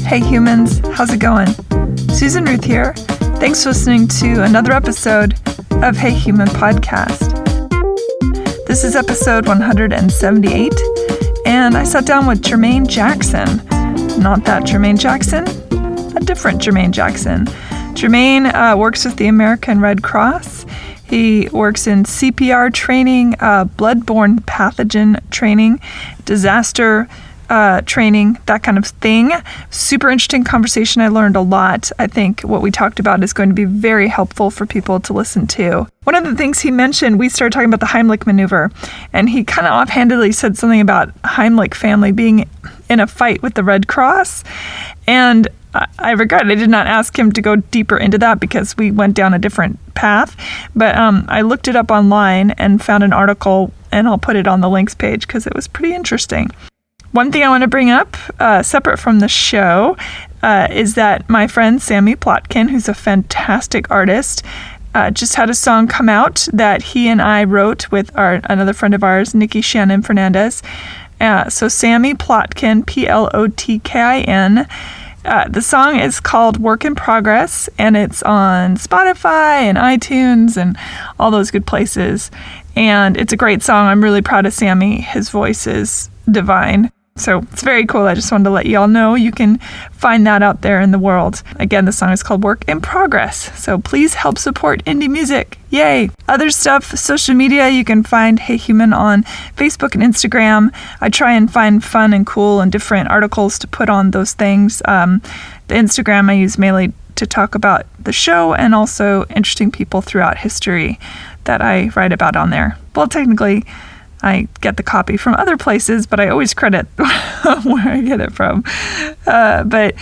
Hey humans, how's it going? Susan Ruth here. Thanks for listening to another episode of Hey Human Podcast. This is episode 178, and I sat down with Jermaine Jackson. Not that Jermaine Jackson, a different Jermaine Jackson. Jermaine works with the American Red Cross. He works in CPR training, bloodborne pathogen training, disaster training, that kind of thing. Super interesting conversation. I learned a lot. I think what we talked about is going to be very helpful for people to listen to. One of the things he mentioned, we started talking about the Heimlich maneuver, and he kind of offhandedly said something about Heimlich family being in a fight with the Red Cross. And I regret I did not ask him to go deeper into that because we went down a different path. But I looked it up online and found an article, and I'll put it on the links page because it was pretty interesting. One thing I want to bring up, separate from the show, is that my friend Sammy Plotkin, who's a fantastic artist, just had a song come out that he and I wrote with another friend of ours, Nikki Shannon Fernandez. So Sammy Plotkin, Plotkin. The song is called Work in Progress, and it's on Spotify and iTunes and all those good places. And it's a great song. I'm really proud of Sammy. His voice is divine. So it's very cool. I just wanted to let you all know you can find that out there in the world. Again, the song is called Work in Progress. So please help support indie music. Yay! Other stuff, social media, you can find Hey Human on Facebook and Instagram. I try and find fun and cool and different articles to put on those things. The Instagram I use mainly to talk about the show and also interesting people throughout history that I write about on there. Well, technically, I get the copy from other places, but I always credit where I get it from. But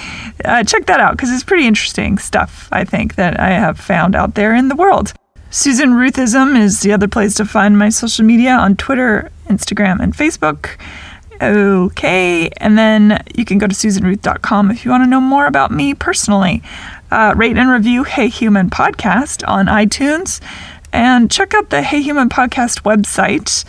check that out because it's pretty interesting stuff, I think, that I have found out there in the world. Susan Ruthism is the other place to find my social media on Twitter, Instagram, and Facebook. Okay, and then you can go to susanruth.com if you want to know more about me personally. Rate and review Hey Human Podcast on iTunes, and check out the Hey Human Podcast website.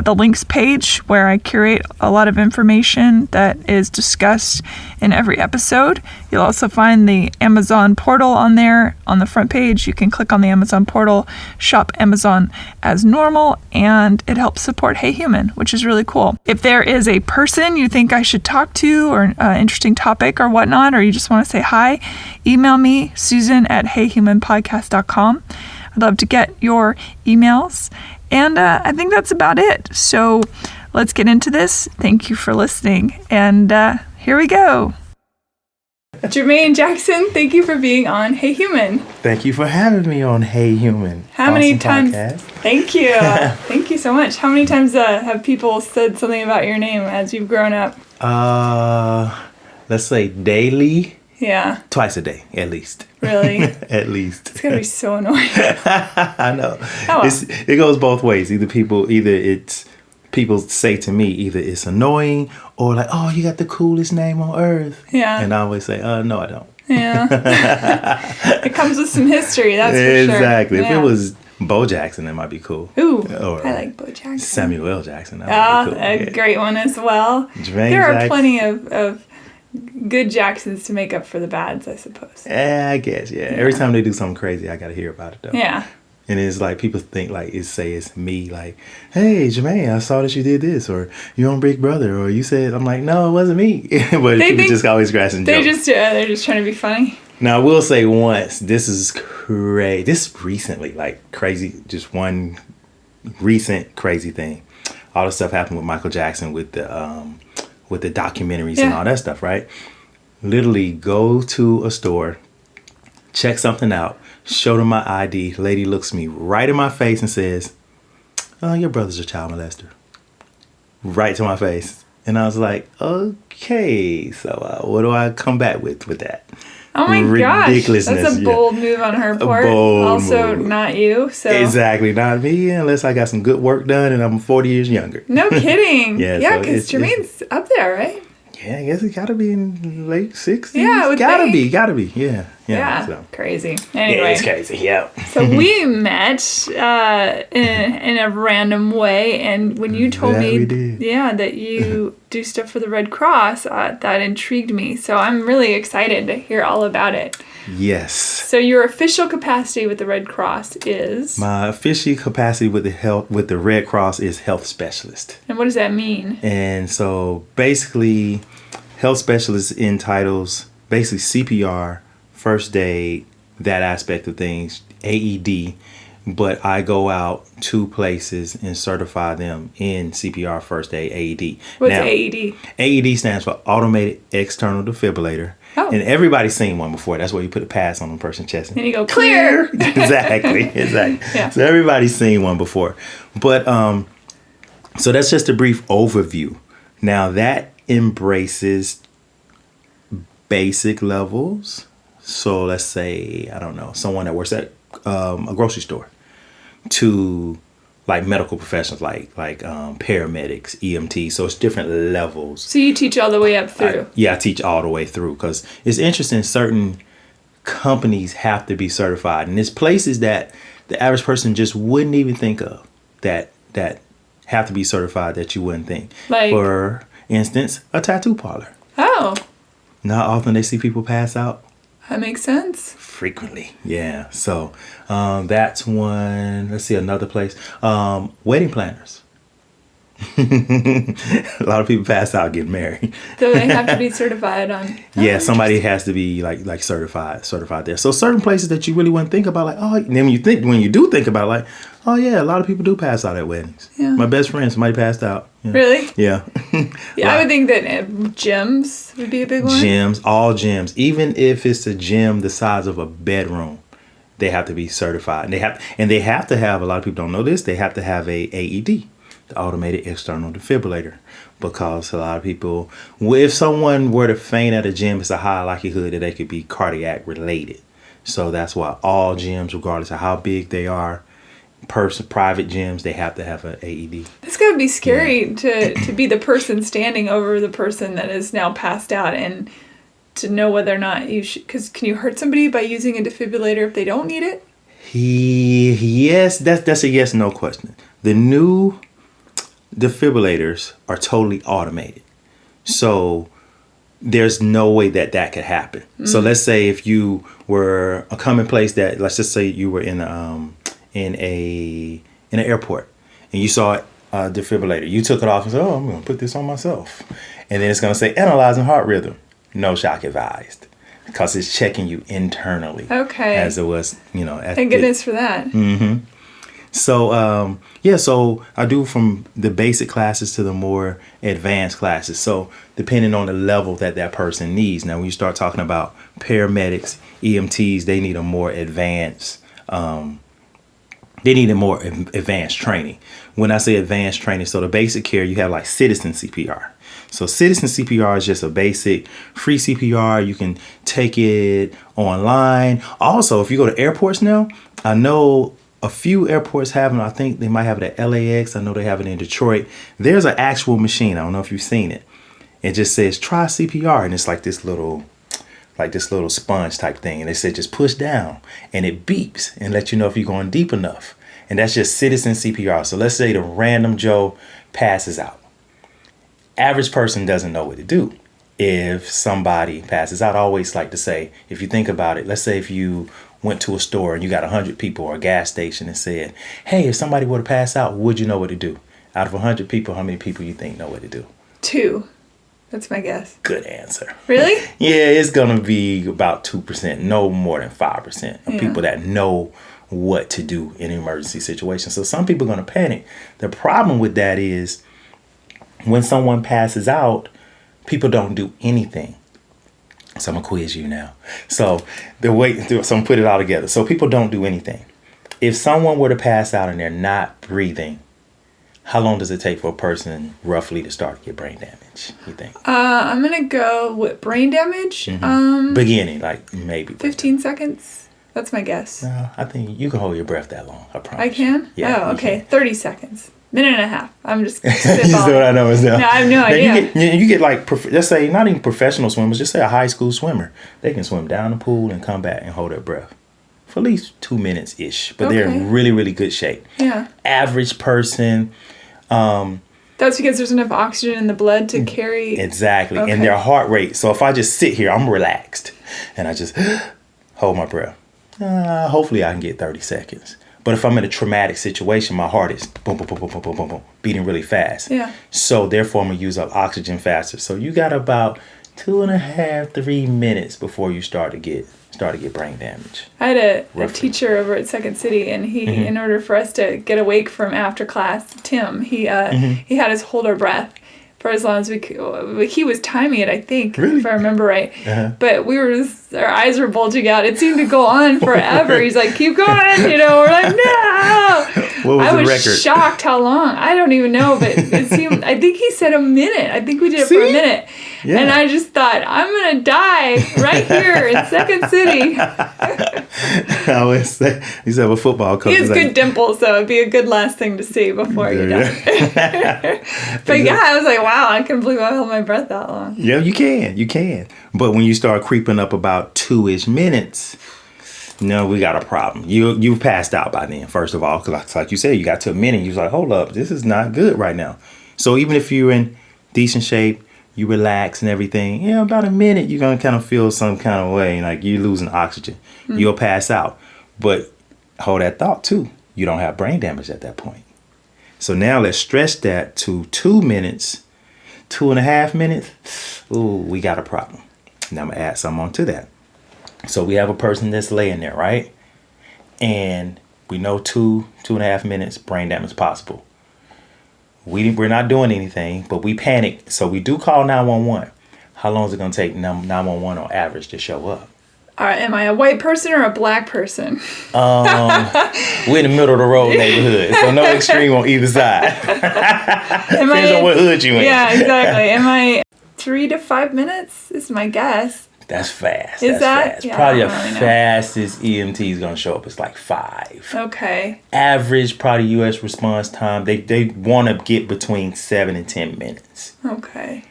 The links page where I curate a lot of information that is discussed in every episode. You'll also find the Amazon portal on there on the front page. You can click on the Amazon portal, shop Amazon as normal, and it helps support Hey Human, which is really cool. If there is a person you think I should talk to or an interesting topic or whatnot, or you just want to say hi, email me, susan@heyhumanpodcast.com. I'd love to get your emails. And I think that's about it. So let's get into this. Thank you for listening. And here we go. Jermaine Jackson, thank you for being on Hey Human. Thank you for having me on Hey Human. How many times? Podcast. Thank you. Thank you so much. How many times have people said something about your name as you've grown up? Let's say daily. Yeah. Twice a day, at least. Really? At least. It's going to be so annoying. I know. Oh. It goes both ways. Either people say to me, either it's annoying or like, oh, you got the coolest name on earth. Yeah. And I always say, no, I don't. Yeah. It comes with some history, that's for sure. Exactly. Yeah. If it was Bo Jackson, that might be cool. Ooh, or I like Bo Jackson. Samuel L. Jackson. That might be cool. A great one as well. Jermaine there are Jackson. plenty of good Jacksons to make up for the bads, I suppose. I guess, yeah. Every time they do something crazy, I got to hear about it, though. Yeah. And it's like, people think like, it's me, like, hey, Jermaine, I saw that you did this, or you're on Big Brother, or you said, I'm like, no, it wasn't me. But people just always grasping jokes. They're just trying to be funny. Now, I will say once, this is crazy. This recently, like crazy, just one recent crazy thing. All the stuff happened with Michael Jackson with the documentaries and all that stuff, right? Literally go to a store, check something out, show them my ID. Lady looks me right in my face and says, oh, your brother's a child molester. Right to my face. And I was like, okay, so what do I come back with that? Oh my gosh, that's a bold move on her part. Also, move. Not you. So exactly, not me, unless I got some good work done and I'm 40 years younger. No kidding. Yeah, because Jermaine's up there, right? Yeah, I guess it gotta be in late 60s. Yeah, gotta be. Yeah. Yeah, So. Crazy. Anyway. Yeah, it's crazy, yeah. So we met in a random way, and when you told me that you do stuff for the Red Cross, that intrigued me. So I'm really excited to hear all about it. Yes. So your official capacity with the Red Cross is? My official capacity with the Red Cross is health specialist. And what does that mean? And so basically, health specialist entitles basically CPR, first aid, that aspect of things, AED, but I go out to places and certify them in CPR, first aid, AED. What's AED? AED stands for Automated External Defibrillator. Oh. And everybody's seen one before. That's where you put a pass on the person's chest. And you go, clear! Exactly. Yeah. So everybody's seen one before. But, so that's just a brief overview. Now that embraces basic levels. So let's say, I don't know, someone that works at a grocery store, to like medical professionals, like paramedics, EMT. So it's different levels. So you teach all the way up through? I teach all the way through, because it's interesting. Certain companies have to be certified, and there's places that the average person just wouldn't even think of that have to be certified, that you wouldn't think. Like, for instance, a tattoo parlor. Oh. Not often they see people pass out. That makes sense. Frequently, yeah. So that's one. Let's see, another place. Wedding planners. A lot of people pass out getting married. So they have to be certified on. Yeah, somebody has to be like certified there. So certain places that you really wouldn't think about, like, oh, and then when you do think about it, like, oh yeah, a lot of people do pass out at weddings. Yeah. My best friend, somebody passed out. Yeah. Really? Yeah. Yeah, I would think that gyms would be a big one. Gyms, all gyms, even if it's a gym the size of a bedroom, they have to be certified. And they have to have, a lot of people don't know this, they have to have a AED, the automated external defibrillator, because a lot of people, if someone were to faint at a gym, it's a high likelihood that they could be cardiac related. So that's why all gyms, regardless of how big they are, private gyms, they have to have an AED. It's gotta be scary to be the person standing over the person that is now passed out, and to know whether or not you should, because can you hurt somebody by using a defibrillator if they don't need it? Yes, that's a yes, no question. The new defibrillators are totally automated, so there's no way that could happen. So let's say if you were a commonplace that, let's just say you were in an airport and you saw a defibrillator, you took it off and said, oh, I'm going to put this on myself, and then it's going to say analyzing heart rhythm, no shock advised, because it's checking you internally. Okay. As it was, Thank goodness for that. Mm-hmm. So, so I do from the basic classes to the more advanced classes. So depending on the level that person needs. Now, when you start talking about paramedics, EMTs, they need a more advanced, training. When I say advanced training, so the basic care, you have like citizen CPR. So citizen CPR is just a basic free CPR. You can take it online. Also, if you go to airports now, I know a few airports have them. I think they might have it at LAX. I know they have it in Detroit. There's an actual machine. I don't know if you've seen it. It just says try CPR, and it's like this little sponge type thing. And they said just push down, and it beeps and lets you know if you're going deep enough. And that's just citizen CPR. So let's say the random Joe passes out. Average person doesn't know what to do if somebody passes out. I always like to say, if you think about it, let's say if you went to a store and you got 100 people, or a gas station, and said, hey, if somebody were to pass out, would you know what to do? Out of 100 people, how many people you think know what to do? 2. That's my guess. Good answer. Really? Yeah, it's going to be about 2%, no more than 5% of people that know what to do in an emergency situation. So some people are going to panic. The problem with that is when someone passes out, people don't do anything. So I'm going to quiz you now. So I'm going to put it all together. So people don't do anything. If someone were to pass out and they're not breathing, how long does it take for a person roughly to start to get brain damage, you think? I'm going to go with brain damage. Mm-hmm. Beginning, like maybe 15 seconds. That's my guess. No, I think you can hold your breath that long. I promise. I can? Yeah, oh, okay. 30 seconds. Minute and a half. I'm just You see spitballing. what I know is now. No, I have no idea. You get like, let's say, not even professional swimmers, just say a high school swimmer. They can swim down the pool and come back and hold their breath for at least 2 minutes-ish. But they're in really, really good shape. Yeah. Average person. That's because there's enough oxygen in the blood to carry. Exactly. Okay. And their heart rate. So if I just sit here, I'm relaxed. And I just hold my breath. Hopefully I can get 30 seconds. But if I'm in a traumatic situation, my heart is boom, boom, boom, boom, boom, boom, boom, boom, beating really fast. Yeah. So therefore, I'm going to use up oxygen faster. So you got about 2.5, 3 minutes before you start to get brain damage. I had a teacher over at Second City, and he, in order for us to get awake from after class, Tim, he had us hold our breath for as long as we could. He was timing it, I think, if I remember right. But our eyes were bulging out. It seemed to go on forever. He's like, keep going, we're like, no. What was I the was record? shocked how long. I don't even know, but it seemed, I think he said a minute. I think we did it for a minute. Yeah. And I just thought, I'm going to die right here in Second City. I always say, he's have a football coach. He has good dimples, so it'd be a good last thing to see before you die. But yeah, I was like, wow, I can't believe I held my breath that long. Yeah, you can. But when you start creeping up about 2-ish minutes, no, we got a problem. You've passed out by then, first of all, because like you said, you got to a minute, you was like, hold up, this is not good right now. So even if you're in decent shape, you relax and everything, about a minute, you're going to kind of feel some kind of way, like you're losing oxygen. You'll pass out. But hold that thought, too. You don't have brain damage at that point. So now let's stretch that to 2 minutes, 2.5 minutes. Ooh, we got a problem. Now I'm going to add something on to that. So we have a person that's laying there, right? And we know 2.5 minutes, brain damage possible. We're not doing anything, but we panic. So we do call 911. How long is it going to take 911 on average to show up? All right, am I a white person or a black person? We're in the middle of the road neighborhood, so no extreme on either side. Depends on what hood you in. Yeah, exactly. Am I 3 to 5 minutes is my guess. That's fast. Is that? Fast. Yeah, probably the fastest EMT is going to show up is like 5. Okay. Average probably U.S. response time, they want to get between 7 and 10 minutes. Okay.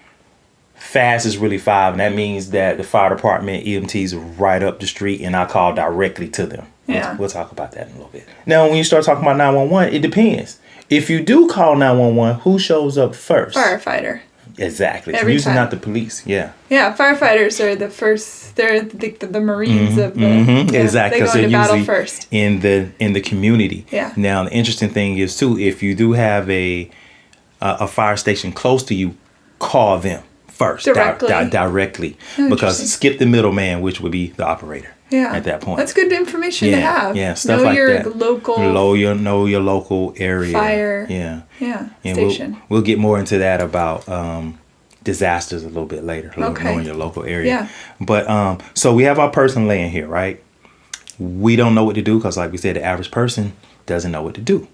Fast is really 5, and that means that the fire department EMTs are right up the street, and I call directly to them. Yeah. We'll talk about that in a little bit. Now, when you start talking about 911, it depends. If you do call 911, who shows up first? Firefighter. Exactly. Every It's usually time. not the police. Yeah. Yeah, firefighters are the first. They're the Marines of the. Yeah, exactly. They go into battle first. In the community. Yeah. Now the interesting thing is too, if you do have a fire station close to you, call them first directly because skip the middleman, which would be the operator. Yeah. At that point. That's good information to have. Yeah, stuff like that. Know your local area. Fire. Yeah. Yeah. And Station. We'll get more into that about disasters a little bit later. Knowing your local area. Yeah. But so we have our person laying here, right? We don't know what to do because, like we said, the average person doesn't know what to do.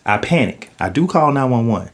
I panic. I do call 911.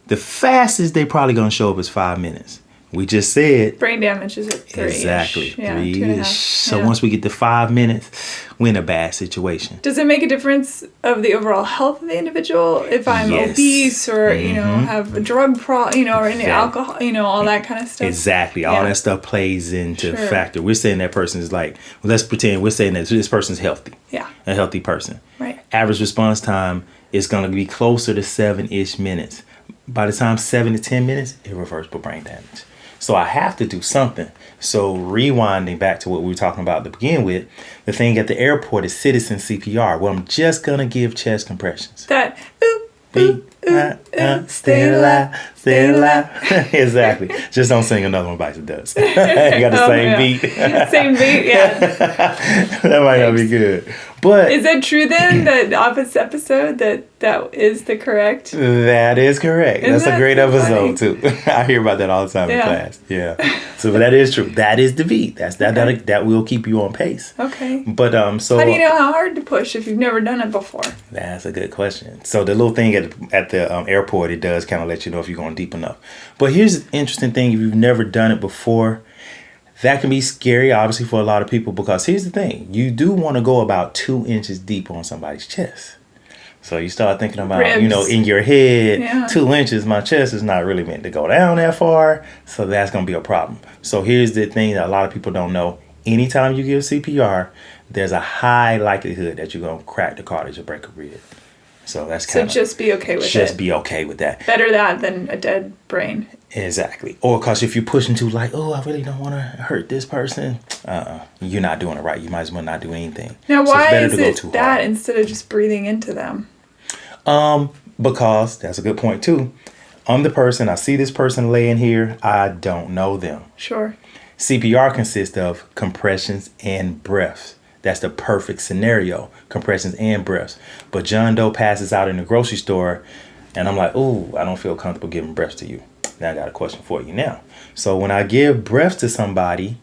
The fastest they probably gonna show up is 5 minutes. We just said brain damage is at 3. Exactly. Yeah, 3-ish. So once we get to 5 minutes, we're in a bad situation. Does it make a difference of the overall health of the individual if I'm obese or have a drug problem, or any alcohol, all that kind of stuff? Exactly. All that stuff plays into factor. We're saying that person is like, well, let's pretend we're saying that this person's healthy. Yeah. A healthy person. Right. Average response time is going to be closer to 7-ish minutes. By the time 7 to 10 minutes, irreversible brain damage. So I have to do something. So rewinding back to what we were talking about to begin with, the thing at the airport is citizen CPR. Well, I'm just going to give chest compressions. That, stay alive, stay alive. Exactly. Just don't sing another one bites the dust. You got the same beat. Same beat, yeah. That might not be good. But is that true then, that Office episode, that is the correct? That is correct. That's a great episode too. I hear about that all the time in class. Yeah. So that is true. That is the beat. That will keep you on pace. Okay. But so how do you know how hard to push if you've never done it before? That's a good question. So the little thing at the airport, it does kind of let you know if you're going deep enough. But here's the interesting thing: if you've never done it before, that can be scary, obviously, for a lot of people, because here's the thing. You do want to go about 2 inches deep on somebody's chest. So you start thinking about, Ribs. in your head, Yeah. 2 inches, my chest is not really meant to go down that far. So that's going to be a problem. So here's the thing that a lot of people don't know. Anytime you give CPR, there's a high likelihood that you're going to crack the cartilage or break a rib. So that's kind of... So just be okay with it. Just be okay with that. Better that than a dead brain. Exactly. Or because if you're pushing to like, oh, I really don't want to hurt this person, you're not doing it right. You might as well not do anything. Now, so why it's better is to go it too that hard. instead of just breathing into them? Because that's a good point too. I'm the person, I see this person laying here, I don't know them. Sure. CPR consists of compressions and breaths. That's the perfect scenario, compressions and breaths. But John Doe passes out in the grocery store and I'm like, ooh, I don't feel comfortable giving breaths to you. Now I got a question for you now. So when I give breaths to somebody,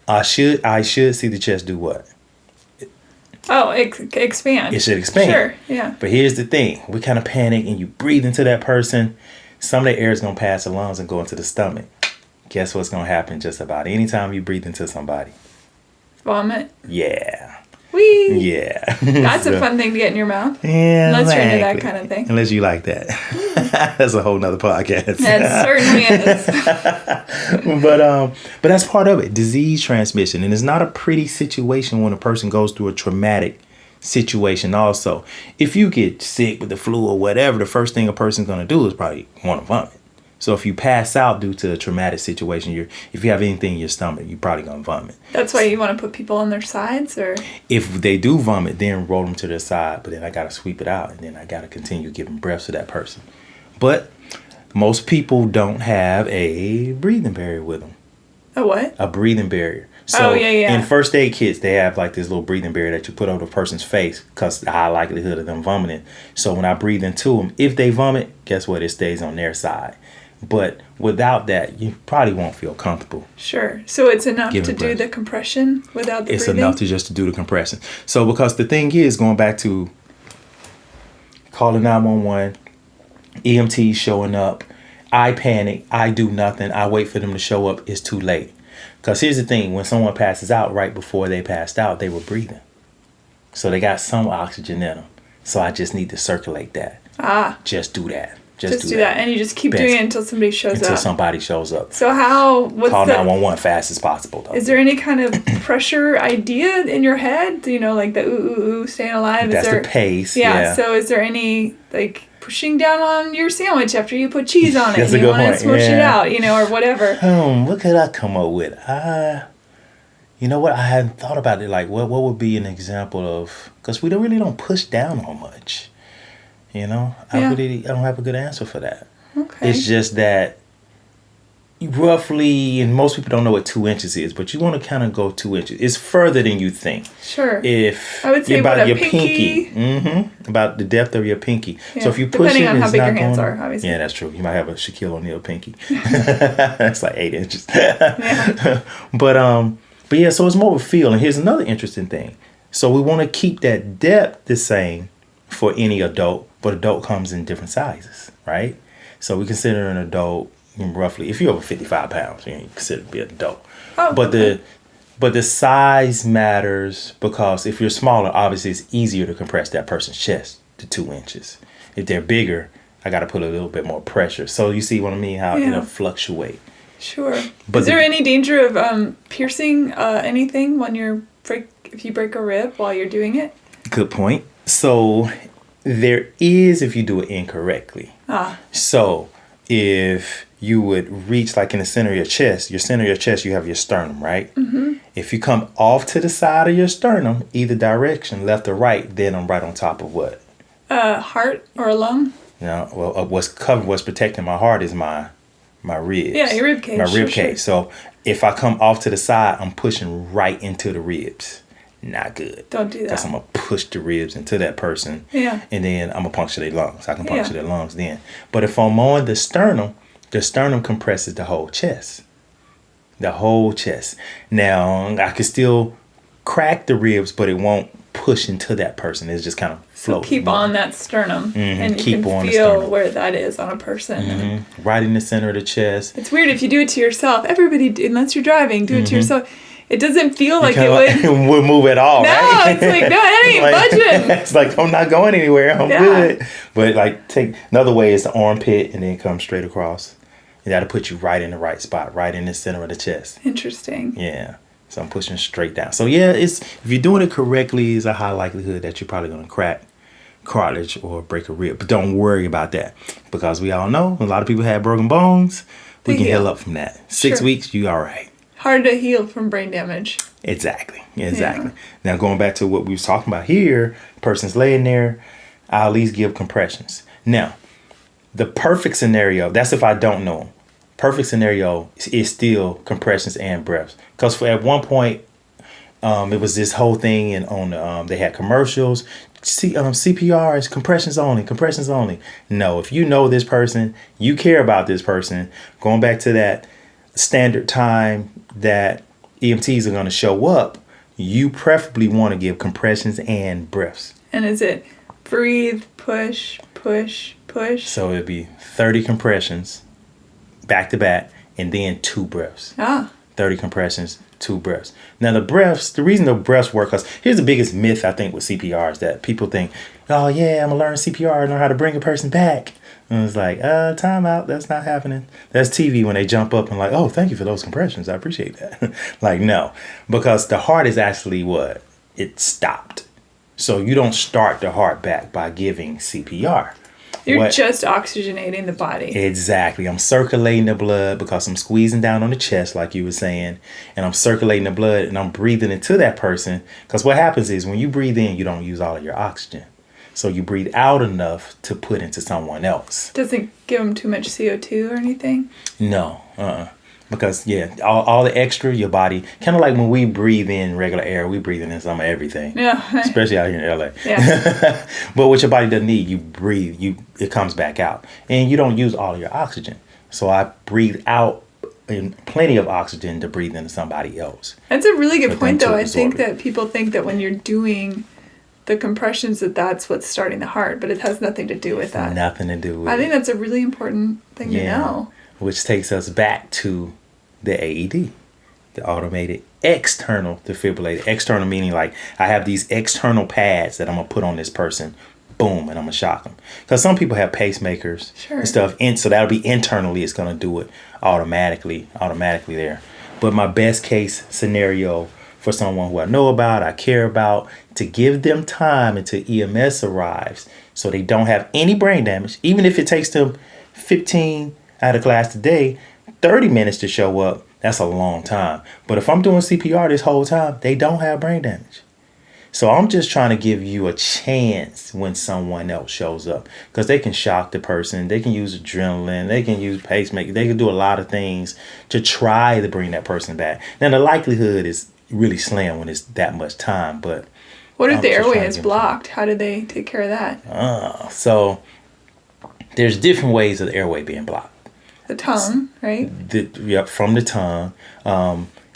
I should see the chest do what? Oh, expand. It should expand. Sure, yeah. But here's the thing. We kind of panic and you breathe into that person. Some of the air is going to pass the lungs and go into the stomach. Guess what's going to happen just about anytime you breathe into somebody? Vomit. Yeah. Whee! Yeah. That's a fun thing to get in your mouth. Yeah. Unless you're into that exactly. kind of thing. Unless you like that. That's a whole nother podcast. That certainly is. But that's part of it. Disease transmission. And it's not a pretty situation when a person goes through a traumatic situation also. If you get sick with the flu or whatever, the first thing a person's going to do is probably want to vomit. So if you pass out due to a traumatic situation, if you have anything in your stomach, you're probably going to vomit. That's why you want to put people on their sides, or? If they do vomit, then roll them to their side. But then I got to sweep it out, and then I got to continue giving breaths to that person. But most people don't have a breathing barrier with them. A what? A breathing barrier. So yeah. in first aid kits, they have like this little breathing barrier that you put over the person's face because the high likelihood of them vomiting. So when I breathe into them, if they vomit, guess what? It stays on their side. But without that, you probably won't feel comfortable. Sure. So it's enough to do breath. the compression without the It's breathing? enough to just to do the compression. So because the thing is, going back to calling 911, EMTs showing up, I panic, I do nothing, I wait for them to show up, it's too late. Because here's the thing, when someone passes out, right before they passed out, they were breathing. So they got some oxygen in them. So I just need to circulate that. Just do that. Just do that. And you just keep doing it until somebody shows up. Until somebody shows up. So call 911 fast as possible, though. Is there any kind of pressure idea in your head? Do you know, like the ooh, staying alive? That's the pace. Yeah. So is there any, like, pushing down on your sandwich after you put cheese on it? That's and a you good want to point. smush it out, or whatever. What could I come up with? You know what? I hadn't thought about it. Like, what would be an example of... Because we really don't push down on much. I don't have a good answer for that. Okay. It's just that roughly, and most people don't know what 2 inches is, but you want to kind of go 2 inches. It's further than you think. Sure. If I would say about your pinky. About the depth of your pinky. Yeah. So if you push Depending it, on it's how big not your hands going, are, obviously. Yeah, that's true. You might have a Shaquille O'Neal pinky. That's like 8 inches. Yeah. But yeah, so it's more of a feel. And here's another interesting thing. So we want to keep that depth the same for any adult, but adult comes in different sizes, right? So we consider an adult roughly, if you're over 55 pounds, you consider to be an adult. Oh, but the size matters because if you're smaller, obviously it's easier to compress that person's chest to 2 inches. If they're bigger, I got to put a little bit more pressure. So you see what I mean? How it'll fluctuate. Sure. But is there any danger of piercing anything if you break a rib while you're doing it? Good point. So there is if you do it incorrectly. So if you would reach like in the center of your chest, you have your sternum, right? Mm-hmm. If you come off to the side of your sternum, either direction, left or right, then I'm right on top of what? Heart or a lung? No, well, what's protecting my heart is my ribs. Yeah, your rib cage. My rib cage. So if I come off to the side, I'm pushing right into the ribs. Not good. Don't do that. Because I'm going to push the ribs into that person. Yeah. And then I'm going to puncture their lungs. I can puncture their lungs then. But if I'm on the sternum compresses the whole chest. The whole chest. Now, I can still crack the ribs, but it won't push into that person. It's just kind of float. So keep on that sternum. And keep you can on the feel sternum. where that is on a person. Right in the center of the chest. It's weird if you do it to yourself. Everybody, unless you're driving, do it to yourself. it doesn't feel like it would move at all, no, right? It's like, no, that ain't budging. It's like, I'm not going anywhere. I'm good. But like, take another way is the armpit and then come straight across. You got to put you right in the right spot, right in the center of the chest. Interesting. Yeah. So I'm pushing straight down. So yeah, if you're doing it correctly, it's a high likelihood that you're probably going to crack cartilage or break a rib. But don't worry about that, because we all know a lot of people have broken bones. We can heal up from that. 6 weeks, you all right. Hard to heal from brain damage. Exactly. Yeah. Now going back to what we was talking about here, person's laying there, I'll at least give compressions. Now, the perfect scenario, that's if I don't know them. Perfect scenario is still compressions and breaths. Because at one point, it was this whole thing, and on they had commercials. CPR is compressions only. No, if you know this person, you care about this person. Going back to that standard time that EMTs are going to show up, you preferably want to give compressions and breaths. And is it breathe, push, push, push? So it'd be 30 compressions back to back, and then 2 breaths. 30 compressions, 2 breaths. Now the reason the breaths work, because here's the biggest myth I think with CPR is that people think, oh yeah, I'm gonna learn CPR and learn how to bring a person back. And it's like, time out, that's not happening. That's TV when they jump up and like, oh, thank you for those compressions, I appreciate that. Like, no, because the heart is actually what? It stopped. So you don't start the heart back by giving CPR. You're just oxygenating the body. Exactly. I'm circulating the blood because I'm squeezing down on the chest, like you were saying, and I'm circulating the blood and I'm breathing into that person. Because what happens is when you breathe in, you don't use all of your oxygen. So you breathe out enough to put into someone else. Doesn't give them too much CO2 or anything? No. Because, all the extra, your body, kind of like when we breathe in regular air, we breathe in some of everything. Yeah. Especially out here in LA. Yeah. But what your body doesn't need, you breathe, it comes back out. And you don't use all of your oxygen. So I breathe out in plenty of oxygen to breathe into somebody else. That's a really good point, though. I think that people think that when you're doing the compressions, that's what's starting the heart, but it has nothing to do with that. Nothing to do with it. I think that's a really important thing to know. Which takes us back to the AED, the automated external defibrillator. External meaning like I have these external pads that I'm going to put on this person, boom, and I'm going to shock them. Because some people have pacemakers and stuff, and so that'll be internally, it's going to do it automatically there. But my best case scenario for someone who I know about, I care about, to give them time until EMS arrives so they don't have any brain damage, even if it takes them 15 out of class today, 30 minutes to show up, that's a long time. But if I'm doing CPR this whole time, they don't have brain damage. So I'm just trying to give you a chance when someone else shows up, because they can shock the person, they can use adrenaline, they can use pacemaker, they can do a lot of things to try to bring that person back. Now the likelihood is really slim when it's that much time, but what if the airway is blocked? How do they take care of that? So there's different ways of the airway being blocked. The tongue, right? From the tongue.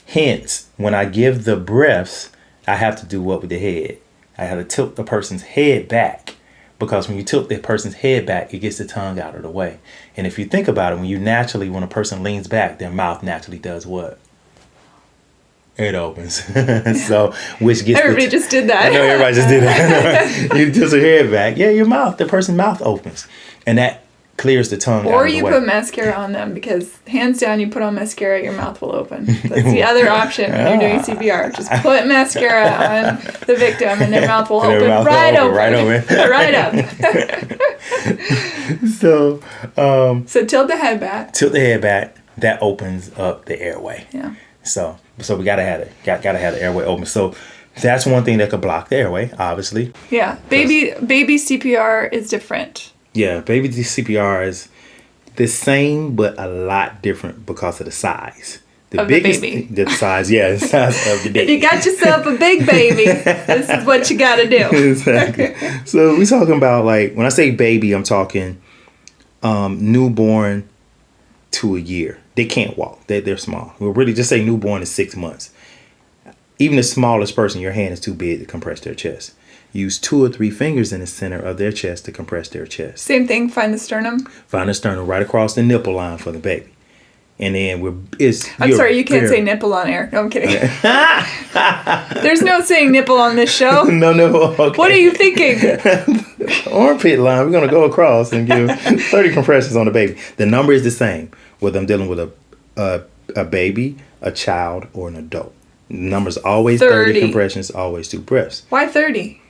Hence, when I give the breaths, I have to do what with the head? I have to tilt the person's head back, because when you tilt the person's head back, it gets the tongue out of the way. And if you think about it, when a person leans back, their mouth naturally does what? It opens. So, which gets everybody just did that. I know everybody just did that. You tilt your head back. Yeah, the person's mouth opens. And that clears the tongue out of the way. Or you put mascara on them, because hands down, you put on mascara, your mouth will open. That's the other option when you're doing CPR. Just put mascara on the victim and their mouth will open right open. Right up. So tilt the head back. Tilt the head back. That opens up the airway. Yeah. So we gotta have the airway open. So that's one thing that could block the airway, obviously. Yeah. Baby CPR is different. Yeah, baby CPR is the same, but a lot different because of the size. The baby. The size, the size of the baby. If you got yourself a big baby, this is what you got to do. Exactly. So we're talking about, like, when I say baby, I'm talking newborn to a year. They can't walk. They're small. We'll really just say newborn is 6 months. Even the smallest person, your hand is too big to compress their chest. Use 2 or 3 fingers in the center of their chest to compress their chest. Same thing, find the sternum. Find the sternum right across the nipple line for the baby. And then I'm sorry, you can't say nipple on air. No, I'm kidding. There's no saying nipple on this show. No. Okay. What are you thinking? Armpit line. We're going to go across and give 30 compressions on the baby. The number is the same whether I'm dealing with a baby, a child, or an adult. The number's always 30 compressions, always 2 breaths. Why 30?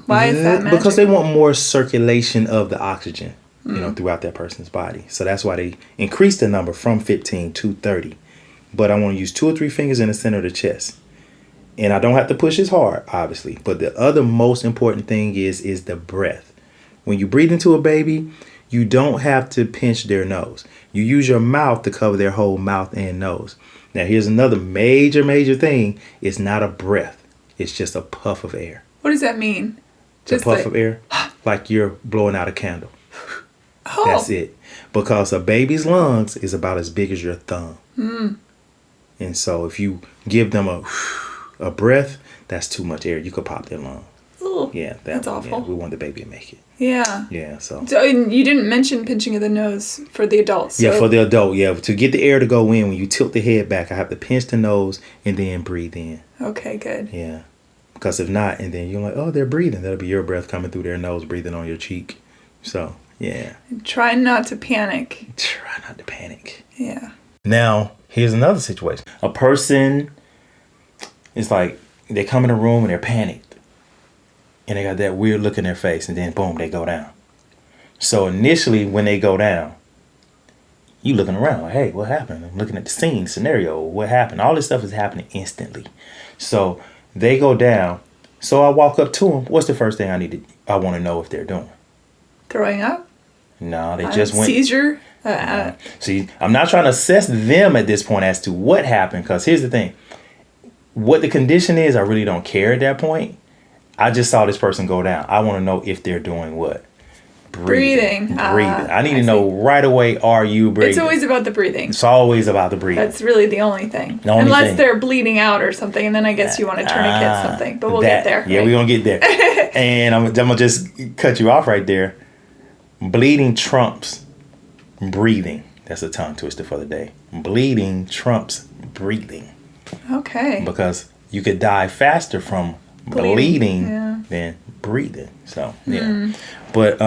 Why is that magic? Because they want more circulation of the oxygen, throughout that person's body. So that's why they increase the number from 15 to 30. But I want to use 2 or 3 fingers in the center of the chest. And I don't have to push as hard, obviously. But the other most important thing is the breath. When you breathe into a baby, you don't have to pinch their nose. You use your mouth to cover their whole mouth and nose. Now, here's another major thing. It's not a breath. It's just a puff of air. What does that mean? Just a puff of air, like you're blowing out a candle. Oh. That's it. Because a baby's lungs is about as big as your thumb. And so if you give them a breath, that's too much air. You could pop their lung. Ooh, yeah, that's awful. Yeah, we want the baby to make it. Yeah. Yeah, so and you didn't mention pinching of the nose for the adults. So. Yeah, for the adult. Yeah, to get the air to go in, when you tilt the head back, I have to pinch the nose and then breathe in. Okay, good. Yeah. Because if not, and then you're like, oh, they're breathing. That'll be your breath coming through their nose, breathing on your cheek. So, yeah. And try not to panic. Try not to panic. Yeah. Now, here's another situation. A person is like, they come in a room and they're panicked. And they got that weird look in their face. And then, boom, they go down. So, initially, when they go down, you looking around like, hey, what happened? I'm looking at the scene, scenario, what happened? All this stuff is happening instantly. So, they go down. So I walk up to them. What's the first thing I want to know if they're doing? Throwing up? No, they just went. Seizure? See, I'm not trying to assess them at this point as to what happened. Because here's the thing. What the condition is, I really don't care at that point. I just saw this person go down. I want to know if they're doing what? Breathing. I need to know right away, are you breathing? It's always about the breathing. It's always about the breathing. That's really the only thing. Unless they're bleeding out or something, and then I guess you want to tourniquet something. But we'll get there. Yeah, we're going to get there. And I'm going to just cut you off right there. Bleeding trumps breathing. That's a tongue twister for the day. Bleeding trumps breathing. Okay. Because you could die faster from bleeding than breathing. So, yeah. But,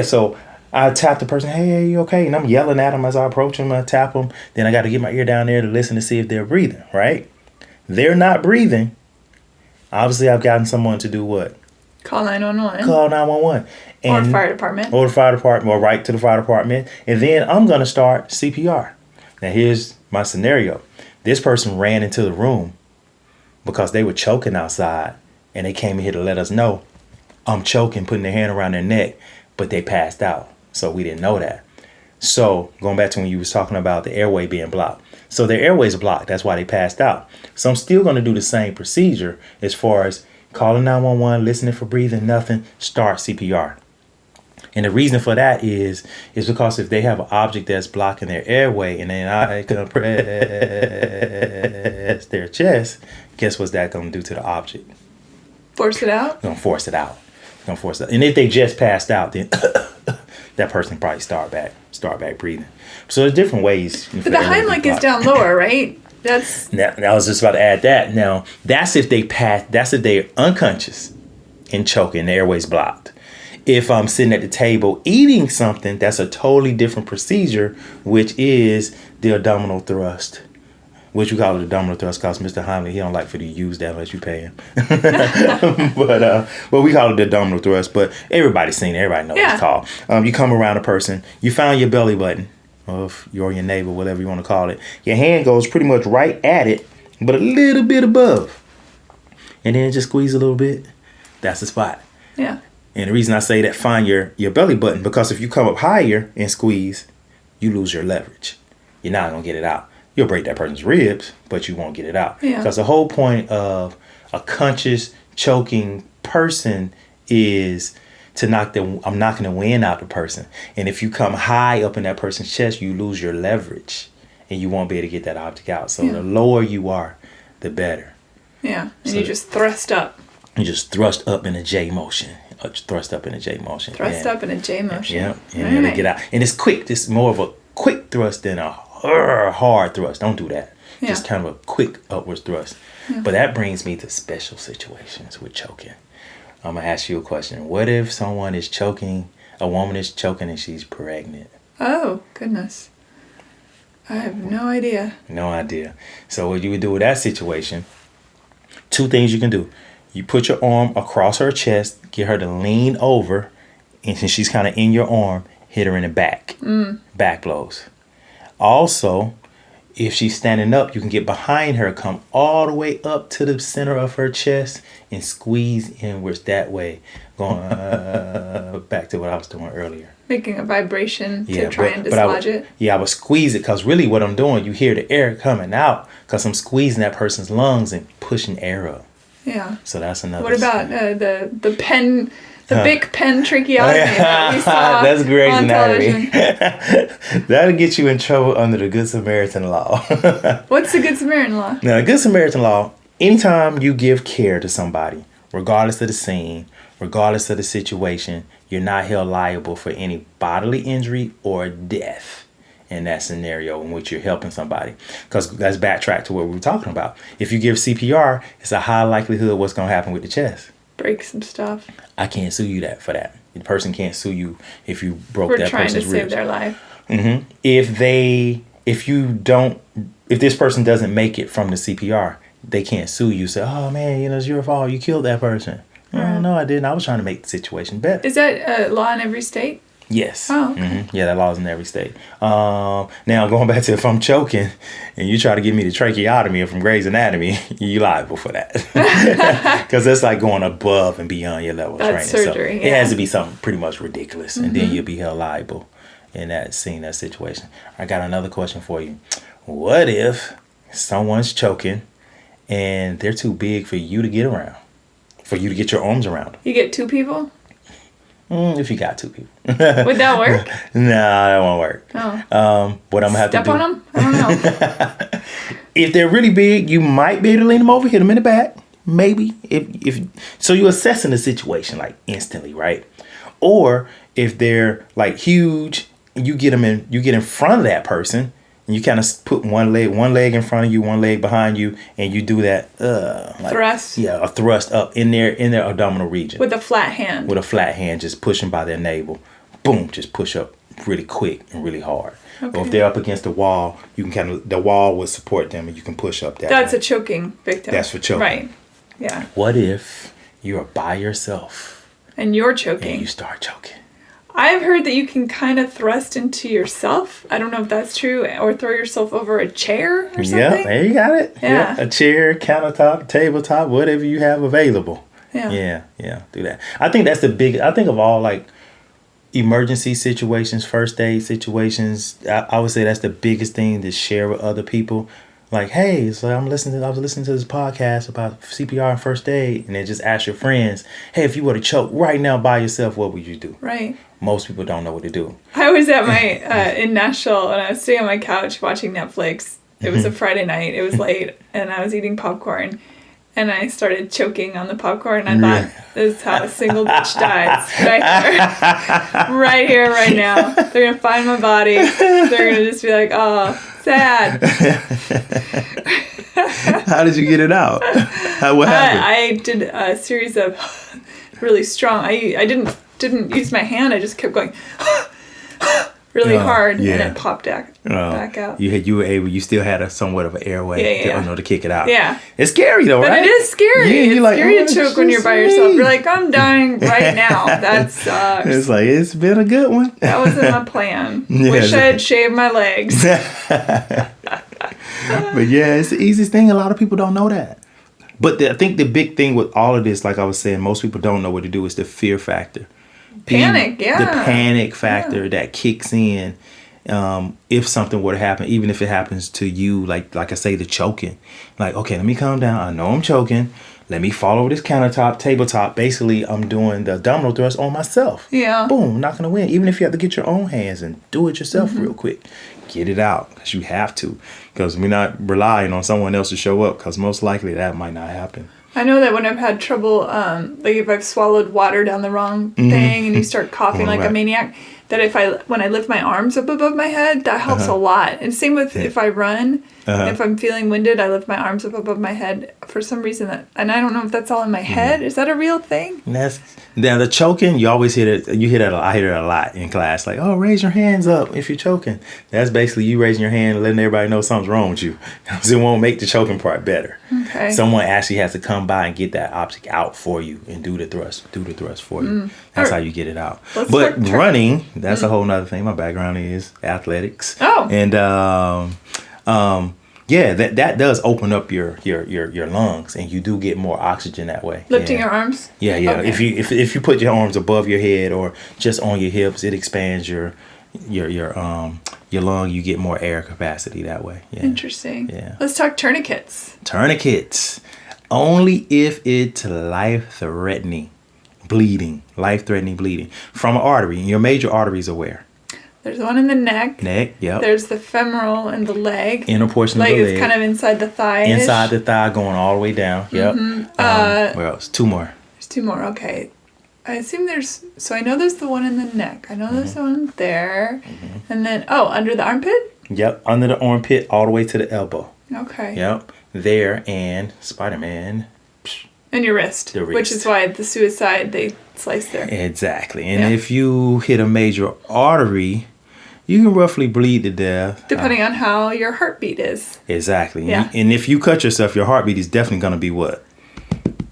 so I tap the person, hey, are you okay? And I'm yelling at them as I approach them. I tap them. Then I got to get my ear down there to listen to see if they're breathing, right? They're not breathing. Obviously, I've gotten someone to do what? Call 911. Call 911. Or fire department. Or the fire department, or right to the fire department. And then I'm going to start CPR. Now, here's my scenario. This person ran into the room because they were choking outside. And they came in here to let us know I'm choking, putting their hand around their neck, but they passed out. So we didn't know that. So going back to when you was talking about the airway being blocked. So their airway's blocked. That's why they passed out. So I'm still going to do the same procedure as far as calling 911, listening for breathing, nothing, start CPR. And the reason for that is because if they have an object that's blocking their airway and then I compress their chest, guess what's that going to do to the object? Force it out? Gonna force it out. And if they just passed out, then that person can probably start back breathing. So there's different ways. But the Heimlich is down lower, right? Now, I was just about to add that. Now, that's if they're unconscious and choking, the airway's blocked. If I'm sitting at the table eating something, that's a totally different procedure, which is the abdominal thrust. Which we call it abdominal thrust, because Mr. Heimlich, he don't like for you to use that unless you pay him. but we call it the abdominal thrust. But everybody's seen it. Everybody knows what it's called. You come around a person. You found your belly button, or if you're your neighbor, whatever you want to call it. Your hand goes pretty much right at it, but a little bit above. And then just squeeze a little bit. That's the spot. Yeah. And the reason I say that, find your belly button, because if you come up higher and squeeze, you lose your leverage. You're not going to get it out. You'll break that person's ribs, but you won't get it out. Yeah. Because the whole point of a conscious choking person is to I'm knocking the wind out the person. And if you come high up in that person's chest, you lose your leverage and you won't be able to get that object out. So the lower you are, the better. Yeah. And so you just thrust up. You just thrust up in a J motion. Thrust up in a J motion. Thrust up in a J motion. Yeah. And right. Get out. And it's quick. It's more of a quick thrust than a hard thrust. Don't do that. Yeah. Just kind of a quick upwards thrust. Yeah. But that brings me to special situations with choking. I'm going to ask you a question. What if someone is choking, a woman is choking and she's pregnant? Oh, goodness. I have no idea. No idea. So what you would do with that situation, 2 things you can do. You put your arm across her chest, get her to lean over, and since she's kind of in your arm, hit her in the back. Back blows. Also, if she's standing up, you can get behind her, come all the way up to the center of her chest and squeeze inwards that way. Going back to what I was doing earlier. Making a vibration to try and dislodge it. Yeah, I would squeeze it because really what I'm doing, you hear the air coming out because I'm squeezing that person's lungs and pushing air up. Yeah. So that's another. What about the pen, the big pen tracheotomy that we saw that's Grey's on Anatomy. television? That'll get you in trouble under the Good Samaritan law. What's the Good Samaritan law? Now, the Good Samaritan law, anytime you give care to somebody, regardless of the scene, regardless of the situation, you're not held liable for any bodily injury or death in that scenario in which you're helping somebody. Because let's backtrack to what we were talking about. If you give CPR, it's a high likelihood what's going to happen with the chest. Break some stuff. I can't sue you for that. The person can't sue you if you broke that We're person's trying to ribs. save their life. If this person doesn't make it from the CPR, they can't sue you. Say, oh man, it's your fault. You killed that person. Oh, no, I didn't. I was trying to make the situation better. Is that a law in every state? Yes. Oh, okay. Yeah, that law's in every state. Now, going back to if I'm choking and you try to give me the tracheotomy from Grey's Anatomy, you're liable for that. Because that's like going above and beyond your level of training. That's surgery, So it has to be something pretty much ridiculous. And then you'll be held liable in that situation. I got another question for you. What if someone's choking and they're too big for you to get around? For you to get your arms around? You get 2 people? If you got 2 people. Would that work? No, that won't work. Oh. What I'm gonna have to do? Step on them? I don't know. If they're really big, you might be able to lean them over, hit them in the back. Maybe. If so, you're assessing the situation like instantly, right? Or if they're like huge, you get in front of that person, and you kind of put one leg in front of you, one leg behind you, and you do that thrust. Yeah, a thrust up in their abdominal region With a flat hand. with a flat hand, just pushing by their navel. Boom, just push up really quick and really hard. Okay. Or if they're up against the wall, you can the wall will support them and you can push up that That's way. a choking victim. That's for choking. Right. Yeah. What if you're by yourself And you're choking. and you start choking? I've heard that you can kind of thrust into yourself. I don't know if that's true. Or throw yourself over a chair or something. Yeah, there you got it. Yeah. A chair, countertop, tabletop, whatever you have available. Yeah. Yeah, do that. I think that's I think of all like emergency situations, first aid situations, I would say that's the biggest thing to share with other people. Like, hey, so I was listening to this podcast about CPR and first aid, and then just ask your friends, hey, if you were to choke right now by yourself, what would you do? Right. Most people don't know what to do. I was at my in Nashville and I was sitting on my couch watching Netflix. It was a Friday night. It was late and I was eating popcorn. And I started choking on the popcorn. And I thought, this is how a single bitch dies. Right here. Right here, right now. They're going to find my body. They're going to just be like, oh, sad. How did you get it out? What happened? I did a series of really strong. I didn't use my hand. I just kept going really hard. Yeah. And it popped back out. You still had somewhat of an airway to kick it out. Yeah. It's scary though, But right? it is scary. Yeah, It's like, scary to choke when you're by yourself. You're like, I'm dying right now. That sucks. It's like, it's been a good one. That wasn't my plan. Yeah, Wish I had shaved my legs. But yeah, it's the easiest thing. A lot of people don't know that. But I think the big thing with all of this, like I was saying, most people don't know what to do is the fear factor. Panic, yeah. The panic factor that kicks in if something were to happen, even if it happens to you, like I say, the choking. Like, okay, let me calm down. I know I'm choking. Let me fall over this countertop, tabletop. Basically, I'm doing the abdominal thrust on myself. Yeah. Boom, not going to win. Even if you have to get your own hands and do it yourself real quick. Get it out because you have to. Because we're not relying on someone else to show up because most likely that might not happen. I know that when I've had trouble, like if I've swallowed water down the wrong thing and you start coughing like a maniac, that when I lift my arms up above my head, that helps a lot. And same with if I run, if I'm feeling winded, I lift my arms up above my head for some reason. And I don't know if that's all in my head. Is that a real thing? Now the choking, you always hear it. You hear that. I hear it a lot in class. Like, oh, raise your hands up if you're choking. That's basically you raising your hand and letting everybody know something's wrong with you. Because it won't make the choking part better. Okay. Someone actually has to come by and get that object out for you and do the thrust for you. That's how you get it out. But running, that's a whole nother thing. My background is athletics. Oh. And yeah, that does open up your lungs, and you do get more oxygen that way. Lifting your arms? Yeah. Okay. If you put your arms above your head or just on your hips, it expands your lung. You get more air capacity that way. Yeah. Interesting. Yeah. Let's talk tourniquets. Tourniquets. Only if it's life-threatening bleeding from an artery. And your major arteries are where? There's one in the neck. Yep. There's the femoral and the leg. Inner portion of the leg. It's kind of inside the thigh. Inside the thigh, going all the way down. Yep. Where else? Two more. There's two more. Okay. I assume so I know there's the one in the neck. I know there's the one there. And then, under the armpit? Yep. Under the armpit, all the way to the elbow. Okay. Yep. There, and Spider-Man. And your wrist. The wrist. Which is why the suicide, they slice there. Exactly. And if you hit a major artery, you can roughly bleed to death. Depending on how your heartbeat is. Exactly. Yeah. And if you cut yourself, your heartbeat is definitely going to be what?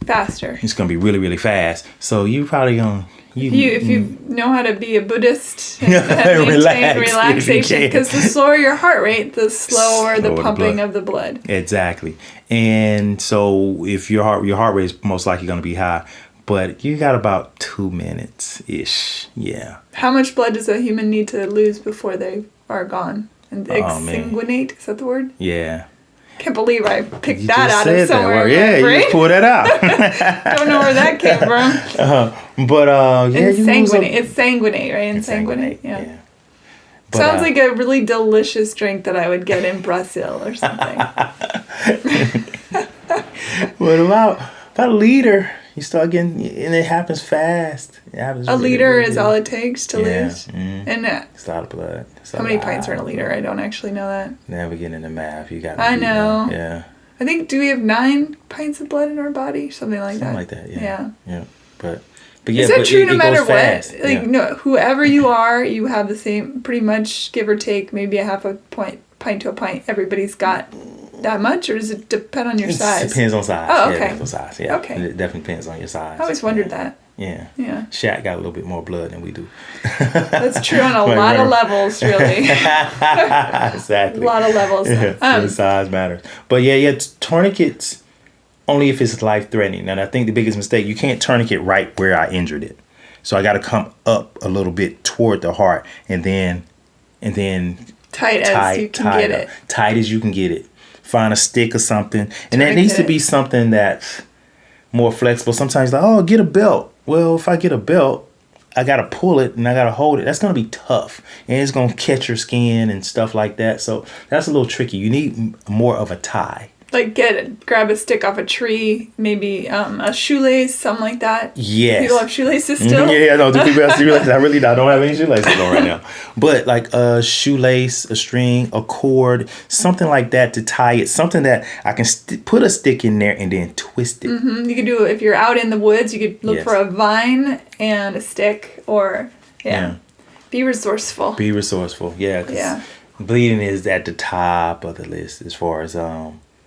Faster. It's going to be really, really fast. So you probably going to... If you know how to be a Buddhist and maintain relaxation, because the slower your heart rate, the slower the pumping of the blood. Exactly. And so if your heart rate is most likely going to be high, but you got about 2 minutes ish. Yeah. How much blood does a human need to lose before they are gone? And exsanguinate, is that the word? Yeah. Can't believe I picked that out of somewhere. You just pulled that out. Don't know where that came from. But insanguinate. It's sanguinate, right? Insanguinate. Yeah. But, sounds like a really delicious drink that I would get in Brazil or something. What about a liter? You start getting, and it happens fast. A liter is all it takes to lose. And it's a lot of blood. How many pints are in a liter? I don't actually know that. Never get into math. You got. I know. Yeah. I think, do we have 9 pints of blood in our body? Something like that. Something like that. Yeah. But yeah. Is that true no matter what? Fast. No, whoever you are, you have the same, pretty much, give or take, maybe a half a pint to a pint. Everybody's got that much, or does it depend on your size? It depends on size. Oh, okay. Yeah, it depends on size. Yeah. Okay. It definitely depends on your size. I always wondered that. Yeah. Yeah. Shaq got a little bit more blood than we do. That's true on a lot of levels, really. Exactly. A lot of levels. The size matters. But tourniquets only if it's life-threatening. And I think the biggest mistake, you can't tourniquet right where I injured it. So I got to come up a little bit toward the heart and then tight as you can get it. Tight as you can get it. Find a stick or something. And that needs to be something that's more flexible. Sometimes get a belt. Well, if I get a belt, I got to pull it and I got to hold it. That's going to be tough. And it's going to catch your skin and stuff like that. So that's a little tricky. You need more of a tie. Like grab a stick off a tree, maybe a shoelace, something like that. Yes. People have shoelaces still? No, do people have shoelaces? I don't have any shoelaces on right now. But like a shoelace, a string, a cord, something like that to tie it. Something that I can put a stick in there and then twist it. Mm-hmm. You could do, if you're out in the woods, you could look for a vine and a stick or, Be resourceful. Yeah. Bleeding is at the top of the list as far as...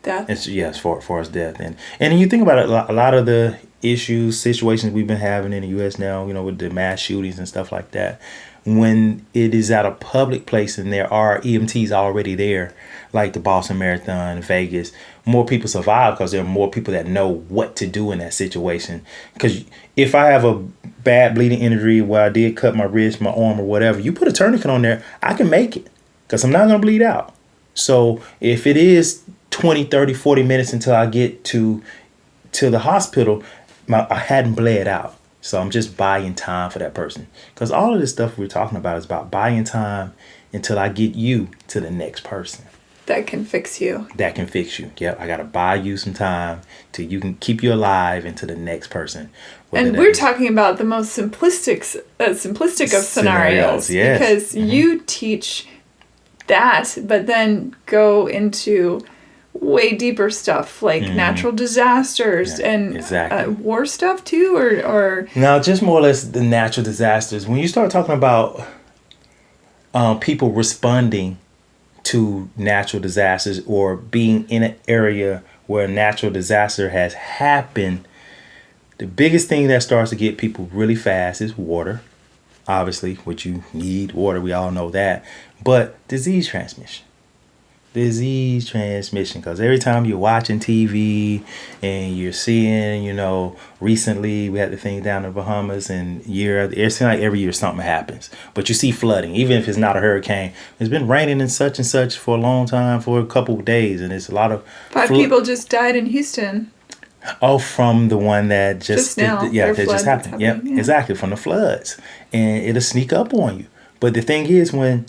death. As far as death. And you think about it, a lot of the situations we've been having in the U.S. now, with the mass shootings and stuff like that, when it is at a public place and there are EMTs already there, like the Boston Marathon, Vegas, more people survive because there are more people that know what to do in that situation. Because if I have a bad bleeding injury where I did cut my wrist, my arm, or whatever, you put a tourniquet on there, I can make it because I'm not going to bleed out. So if it is 20, 30, 40 minutes until I get to the hospital, I hadn't bled out. So I'm just buying time for that person. Because all of this stuff we're talking about is about buying time until I get you to the next person. that can fix you. That can fix you. Yep. I got to buy you some time till you can keep you alive into the next person. And we're talking about the most simplistic of scenarios. Yes. Because you teach that, but then go into way deeper stuff like natural disasters and war stuff too, or no, just more or less the natural disasters. When you start talking about people responding to natural disasters or being in an area where a natural disaster has happened, the biggest thing that starts to get people really fast is water. Obviously, what you need, water, we all know that. But disease transmission. Because every time you're watching TV and you're seeing, recently we had the thing down in the Bahamas, and it seems like every year something happens. But you see flooding, even if it's not a hurricane. It's been raining and such for a long time, for a couple of days, and it's a lot of 5 people just died in Houston. Oh, from the one that just now, that just happened. Yep, yeah. Exactly, from the floods, and it'll sneak up on you. But the thing is, when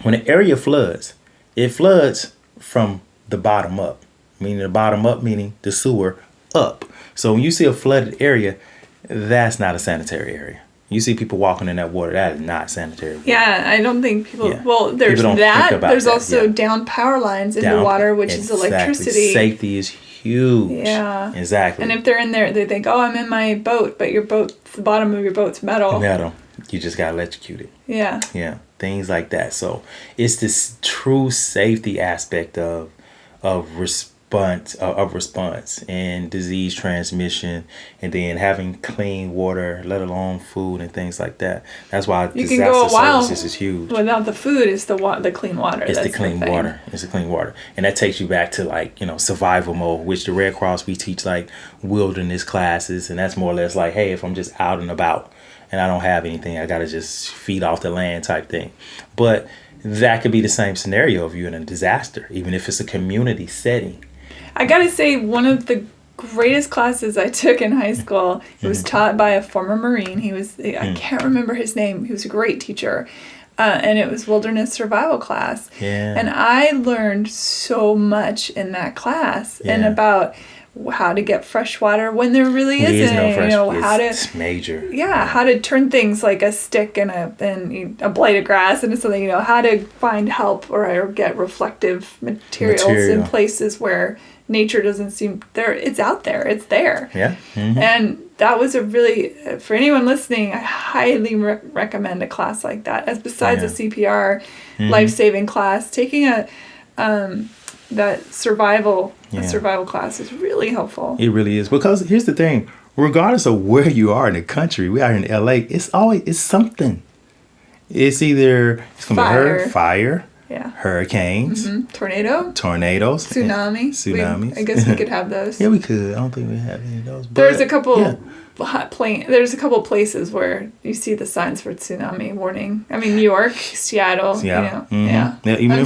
an area floods, it floods from the bottom up, meaning the sewer up. So when you see a flooded area, that's not a sanitary area. You see people walking in that water, that is not sanitary water. Yeah, I don't think people... Yeah. Well, there's that. There's also down power lines into water, which is electricity. Safety is huge. Yeah. Exactly. And if they're in there, they think, I'm in my boat, but the bottom of your boat's metal. You just got electrocuted. Yeah. Yeah. Things like that. So it's this true safety aspect of response and disease transmission, and then having clean water, let alone food and things like that. That's why you can go a while services is huge. Without the food, it's the clean water. It's the clean water. It's the clean water, and that takes you back to survival mode, which the Red Cross, we teach like wilderness classes, and that's more or less like, hey, if I'm just out and about and I don't have anything, I gotta just feed off the land type thing. But that could be the same scenario if you're in a disaster, even if it's a community setting. I gotta say, one of the greatest classes I took in high school, it was taught by a former Marine. I can't remember his name. He was a great teacher. And it was wilderness survival class. Yeah. And I learned so much in that class and about how to get fresh water when there really isn't. No fresh, how to it's major. Yeah, how to turn things like a stick and a blade of grass into something. How to find help or get reflective materials in places where nature doesn't seem there. It's out there. It's there. Yeah. Mm-hmm. And that was for anyone listening, I highly recommend a class like that. As besides a CPR life-saving class, taking that survival class is really helpful. It really is, because here's the thing: regardless of where you are in the country, we are in LA. It's something. It's either gonna be fire, hurricanes, tornadoes, tsunamis. I guess we could have those. Yeah, we could. I don't think we have any of those. But there's a couple. There's a couple places where you see the signs for tsunami warning. I mean, New York, Seattle. Yeah. Even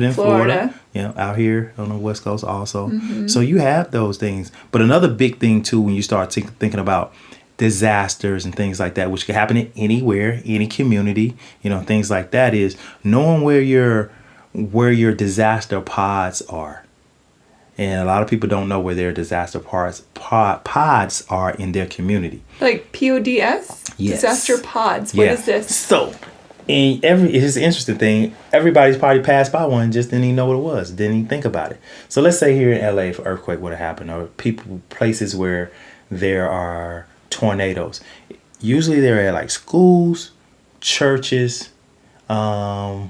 in Florida. Yeah, out here on the West Coast also. Mm-hmm. So you have those things. But another big thing too, when you start thinking about disasters and things like that, which can happen anywhere, any community, things like that, is knowing where your disaster pods are. And a lot of people don't know where their disaster pods are in their community. Like PODS? Yes. Disaster pods. What is this? So, it's an interesting thing. Everybody's probably passed by one, just didn't even know what it was. Didn't even think about it. So let's say here in LA, if an earthquake would have happened, or places where there are tornadoes. Usually they're at like schools, churches, where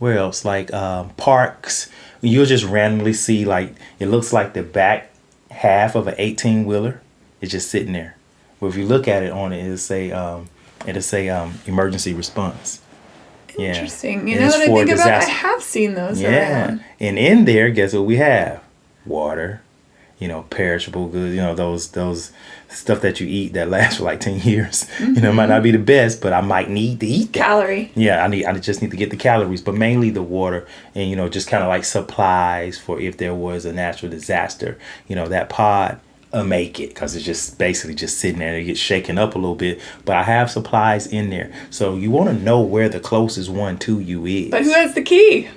else? Like parks. You'll just randomly see, like, it looks like the back half of an 18-wheeler is just sitting there. Well, if you look at it on it, it'll say emergency response. Interesting. Yeah. That I think about it, I have seen those around. And in there, guess what we have? Water, perishable goods, those stuff that you eat that lasts for like 10 years. Mm-hmm. It might not be the best, but I might need to eat that. Calorie. Yeah, I just need to get the calories, but mainly the water and, just kind of like supplies for if there was a natural disaster. That pod make it, because it's just basically just sitting there. It gets shaken up a little bit, but I have supplies in there. So you want to know where the closest one to you is. But who has the key?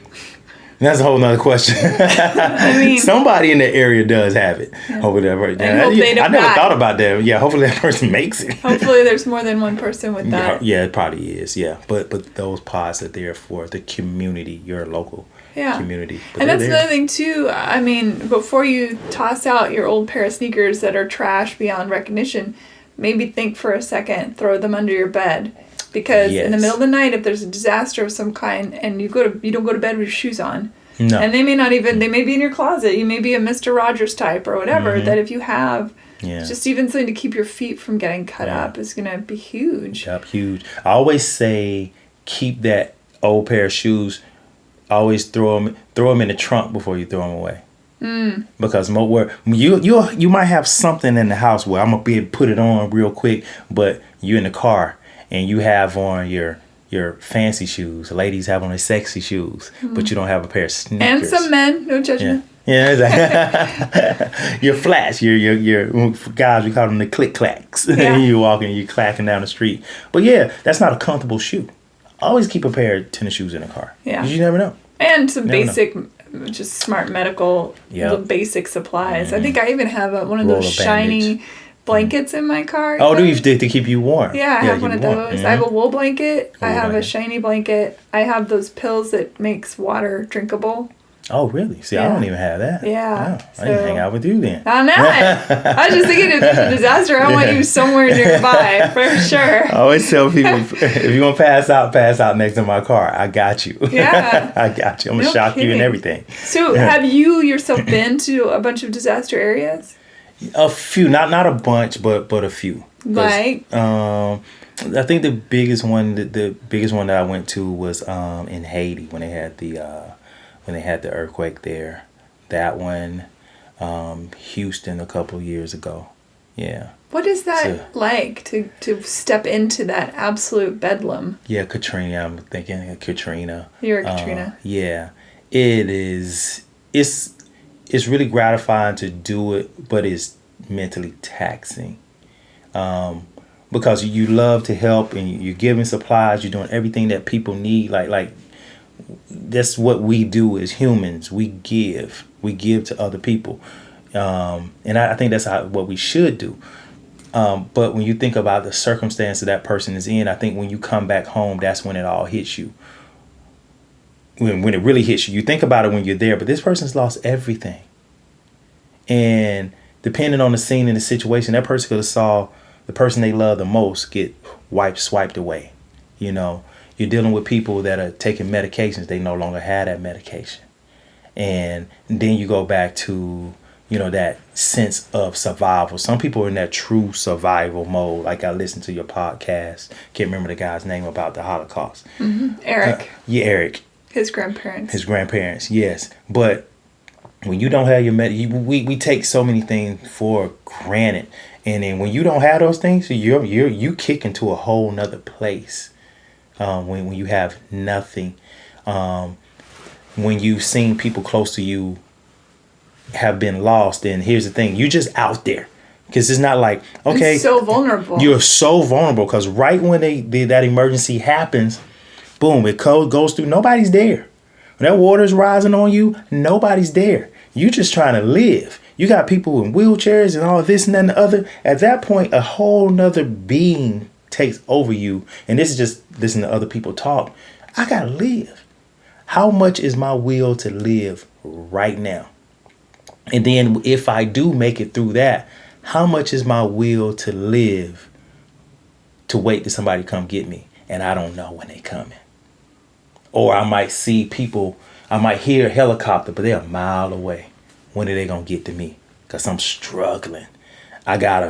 That's a whole nother question. I mean, somebody in the area does have it. Yeah. Hopefully that person. I hope they don't I never die. thought about that. Yeah, hopefully that person makes it. Hopefully there's more than one person with that. Yeah, it probably is. Yeah, but those pods are there for the community, your local community. But and that's another thing too. I mean, before you toss out your old pair of sneakers that are trash beyond recognition, maybe think for a second, throw them under your bed. Because in the middle of the night, if there's a disaster of some kind and you don't go to bed with your shoes on, no. And they may be in your closet. You may be a Mr. Rogers type or whatever, that if you have just even something to keep your feet from getting cut up is going to be huge. Yep, huge. I always say keep that old pair of shoes. Always throw them in the trunk before you throw them away. Because you might have something in the house where I'm going to be able to put it on real quick, but you're in the car and you have on your fancy shoes. Ladies have on their sexy shoes, but you don't have a pair of sneakers. And some men, no judgment. Yeah, exactly. Your flats, your guys, we call them the click clacks. Yeah. You walking, you clacking down the street. But yeah, that's not a comfortable shoe. Always keep a pair of tennis shoes in the car. Yeah. Because you never know. And some basic, just smart medical, basic supplies. Mm-hmm. I think I even have one of those shiny blankets in my car. Oh, do you to keep you warm? Yeah, I have one of those. Mm-hmm. I have a wool blanket. I have a shiny blanket. I have those pills that makes water drinkable. Oh, really? See, I don't even have that. Yeah. Oh, I didn't hang out with you then. I'm not. I was just thinking if there's a disaster, I want you somewhere nearby for sure. I always tell people, if you want to pass out next to my car. I got you. Yeah. I got you. I'm going to shock you and everything. So have you yourself been to a bunch of disaster areas? A few. Not a bunch, but a few. Like? I think the biggest one that I went to was in Haiti when they had the earthquake there. That one, Houston a couple years ago. Yeah. What is that like to step into that absolute bedlam? Yeah, Katrina. I'm thinking Katrina. You're a Katrina. Yeah. It is. It's really gratifying to do it, but it's mentally taxing. Because you love to help and you're giving supplies, you're doing everything that people need. Like that's what we do as humans. We give to other people. And I think that's what we should do. But when you think about the circumstance that person is in, I think when you come back home, that's when it all hits you. When it really hits you. You think about it when you're there, but this person's lost everything. And depending on the scene and the situation, that person could have saw the person they love the most get swiped away. You know, you're dealing with people that are taking medications. They no longer have that medication. And then you go back to, that sense of survival. Some people are in that true survival mode. Like I listened to your podcast. Can't remember the guy's name about the Holocaust. Mm-hmm. Eric. Eric. His grandparents, yes. But when you don't have your we take so many things for granted, and then when you don't have those things, you kick into a whole nother place. When you have nothing, when you've seen people close to you have been lost, and here's the thing: you're just out there. Because it's not like, okay, you're so vulnerable. You're so vulnerable because right when that emergency happens, boom, it goes through. Nobody's there. When that water's rising on you, nobody's there. You just trying to live. You got people in wheelchairs and all this and that and the other. At that point, a whole nother being takes over you. And this is just listening to other people talk. I got to live. How much is my will to live right now? And then if I do make it through that, how much is my will to live to wait till somebody come get me? And I don't know when they coming. Or I might see people, I might hear a helicopter, but they're a mile away. When are they going to get to me? Because I'm struggling. I got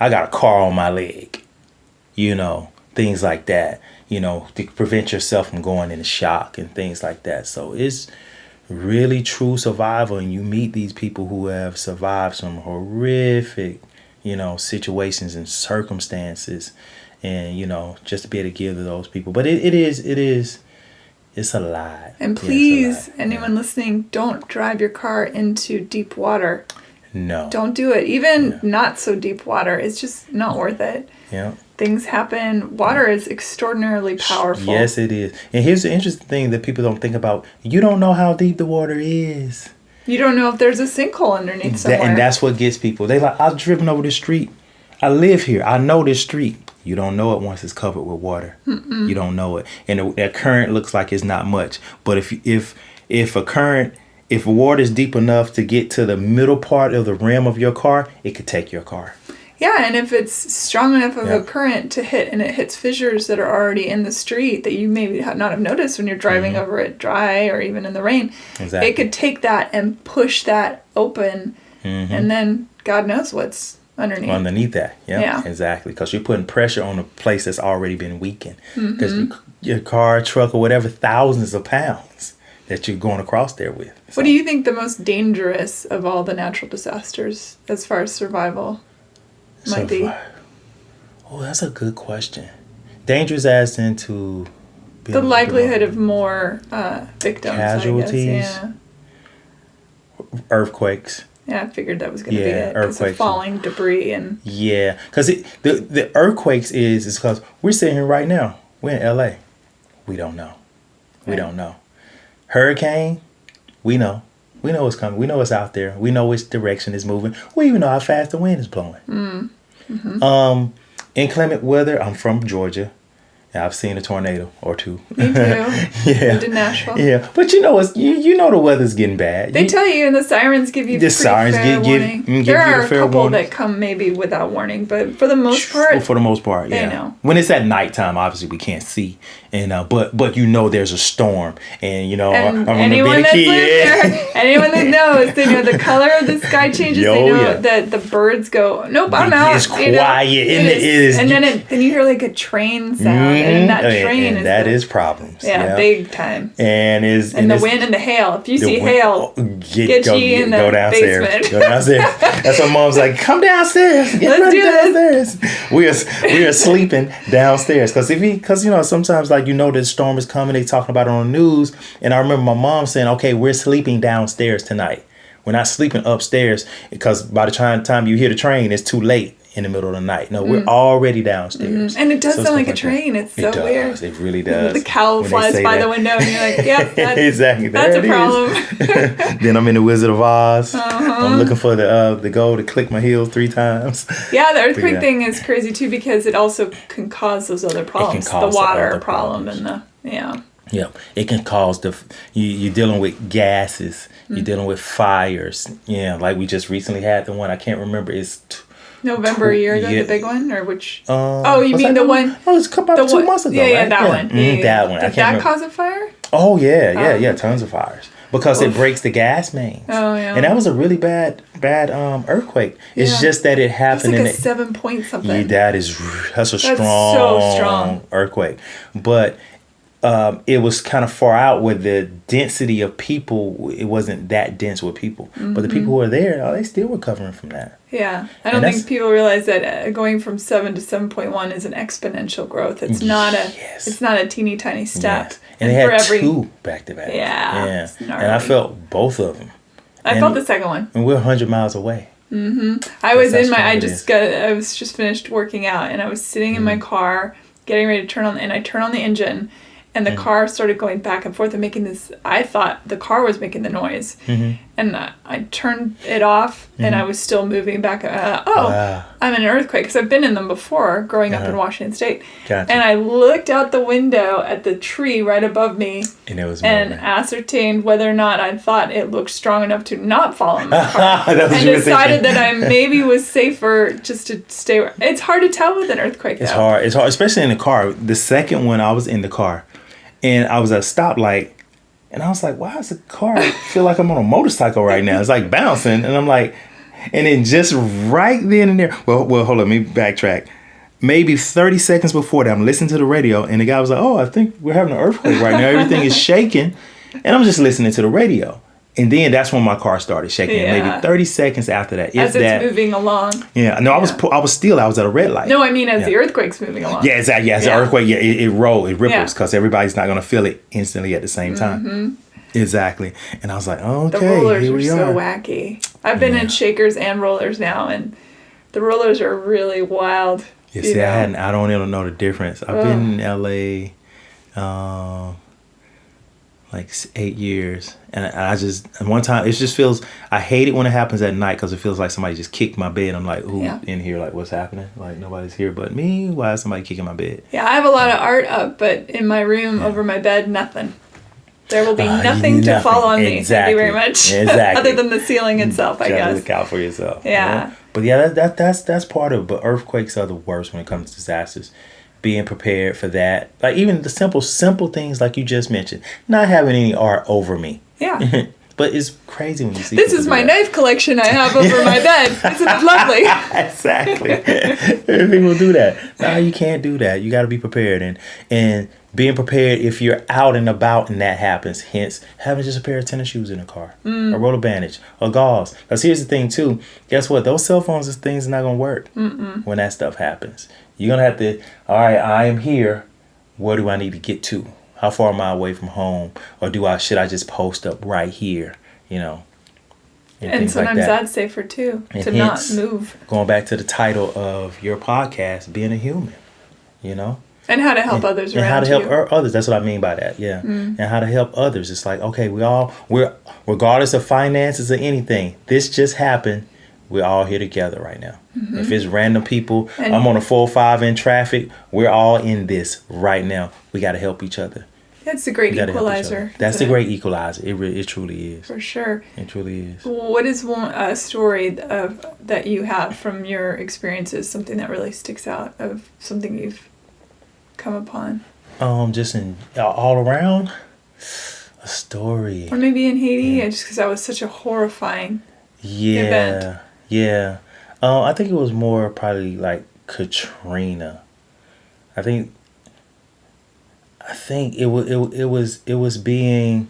a car on my leg. Things like that. To prevent yourself from going into shock and things like that. So it's really true survival. And you meet these people who have survived some horrific, situations and circumstances. And, just to be able to give to those people. But it's a lot. And please, anyone listening, don't drive your car into deep water. No. Don't do it. Even not so deep water. It's just not worth it. Yeah. Things happen. Water is extraordinarily powerful. Yes, it is. And here's the interesting thing that people don't think about. You don't know how deep the water is. You don't know if there's a sinkhole underneath somewhere. And that's what gets people. They like, I've driven over the street. I live here. I know this street. You don't know it once it's covered with water. You don't know it. And the current looks like it's not much. But if water is deep enough to get to the middle part of the rim of your car, it could take your car. Yeah, and if it's strong enough of a current to hit, and it hits fissures that are already in the street that you maybe not have noticed when you're driving over it dry or even in the rain, it could take that and push that open, and then God knows what's underneath that. Yeah, exactly. Because you're putting pressure on a place that's already been weakened. Because your car, truck, or whatever, thousands of pounds that you're going across there with. So. What do you think the most dangerous of all the natural disasters as far as survival might be? Oh, that's a good question. Dangerous as into the likelihood of more victims, casualties, I guess. earthquakes. Yeah, I figured that was going to be it because of falling debris and because the earthquakes is because we're sitting here right now. We're in LA. We don't know. We don't know. Hurricane, we know. We know what's coming. We know what's out there. We know which direction it's moving. We even know how fast the wind is blowing. Inclement weather. I'm from Georgia. And I've seen a tornado or two. Me too. Moved to Nashville. Yeah, but you know you know the weather's getting bad. They tell you, and the sirens give you warning. There are a couple that come maybe without warning, but for the most part, they know. When it's at nighttime, obviously we can't see, and but you know there's a storm, and you know and anyone that's lived there, anyone that knows, they know the color of the sky changes. They know that the birds go, nope, I'm out. It's quiet, and then you hear like a train sound. And that train is problems. Yeah, big time. And the wind and the hail. If you see hail, go downstairs. basement. Go downstairs. That's what mom's like. Come downstairs. Let's do downstairs. We are sleeping downstairs because sometimes the storm is coming. They talking about it on the news, and I remember my mom saying, "Okay, we're sleeping downstairs tonight. We're not sleeping upstairs because by the time you hear the train, it's too late." In the middle of the night. No, we're already downstairs. And it does sound like a train. It's so weird. It really does. The cow flies by the window and you're like, yep, that's, exactly. That's a problem. Then I'm in the Wizard of Oz. I'm looking for the goal to click my heels 3 times. Yeah, the earthquake thing is crazy too because it also can cause those other problems. The water problem and Yeah, it can cause you're dealing with gases. You're dealing with fires. Yeah, like we just recently had the one. I can't remember. It's November a year ago, the big one, or which? You mean the one? Oh, it's about 2 months ago. Yeah, right? that one. That one. Did that cause a fire? Oh yeah, tons of fires because it breaks the gas mains. Oh yeah. And that was a really bad earthquake. It's just that it happened in 7 point something. Yeah, that's so strong earthquake, but. It was kind of far out where the density of people, it wasn't that dense with people. But the people who were there, they still recovering from that. Yeah. I don't think people realize that going from 7 to 7.1 is an exponential growth. It's not a teeny tiny step. Yes. And they had 2 back to back. Yeah. And I felt both of them. I felt the second one. And we're 100 miles away. I was just finished working out and I was sitting in my car getting ready to turn on the engine. And the car started going back and forth and making this. I thought the car was making the noise, and I turned it off, and I was still moving back. I'm in an earthquake because I've been in them before, growing up in Washington State. Gotcha. And I looked out the window at the tree right above me, and ascertained whether or not I thought it looked strong enough to not fall in the car, and decided that I maybe was safer just to stay. It's hard to tell with an earthquake. It's hard, especially in the car. The second one, I was in the car. And I was at a stoplight, and I was like, why does the car feel like I'm on a motorcycle right now? It's like bouncing. And I'm like, and then just right then and there, well, hold on, let me backtrack. Maybe 30 seconds before that, I'm listening to the radio, and the guy was like, I think we're having an earthquake right now. Everything is shaking. And I'm just listening to the radio. And then that's when my car started shaking. Yeah. Maybe 30 seconds after that. As it's moving along. Yeah. No, I was at a red light. No, I mean as the earthquake's moving along. Yeah, exactly. Yeah, the earthquake, it ripples because everybody's not going to feel it instantly at the same time. Exactly. And I was like, okay, the rollers here we are are. So wacky. I've been in shakers and rollers now, and the rollers are really wild. You see, I don't even know the difference. I've been in LA like 8 years, and one time it just feels, I hate it when it happens at night because it feels like somebody just kicked my bed. I'm like, who in here? Like, what's happening? Like, nobody's here but me. Why is somebody kicking my bed? Yeah, I have a lot of art up, but in my room over my bed, nothing. There will be nothing to fall on me. Thank you very much. Exactly. Other than the ceiling itself, I guess. Look out for yourself. Yeah. But yeah, that's part of it. But earthquakes are the worst when it comes to disasters. Being prepared for that. Like even the simple things like you just mentioned. Not having any art over me. Yeah. But it's crazy when you see this is my knife collection I have over my bed. Isn't it lovely? Exactly. People do that. No, you can't do that. You got to be prepared. And being prepared if you're out and about and that happens. Hence, having just a pair of tennis shoes in the car. A roller bandage. Or gauze. Because here's the thing, too. Guess what? Those cell phones, things are not going to work when that stuff happens. You're going to have to, all right, I am here. Where do I need to get to? How far am I away from home? Or should I just post up right here? You know. And sometimes that's safer too, to not move. Going back to the title of your podcast, being a human, you know. And how to help others around you. And how to help others. That's what I mean by that, yeah. And how to help others. It's like, okay, we're regardless of finances or anything, this just happened. We're all here together right now. If it's random people, I'm on a 405 in traffic, we're all in this right now. We got to help each other. That's the great equalizer. That's the great equalizer. It truly is. For sure. It truly is. What is one story that you have from your experiences, something that really sticks out of something you've come upon? Just in all around, a story. Or maybe in Haiti, just because that was such a horrifying event. Yeah. I think it was more probably like Katrina. I think it was being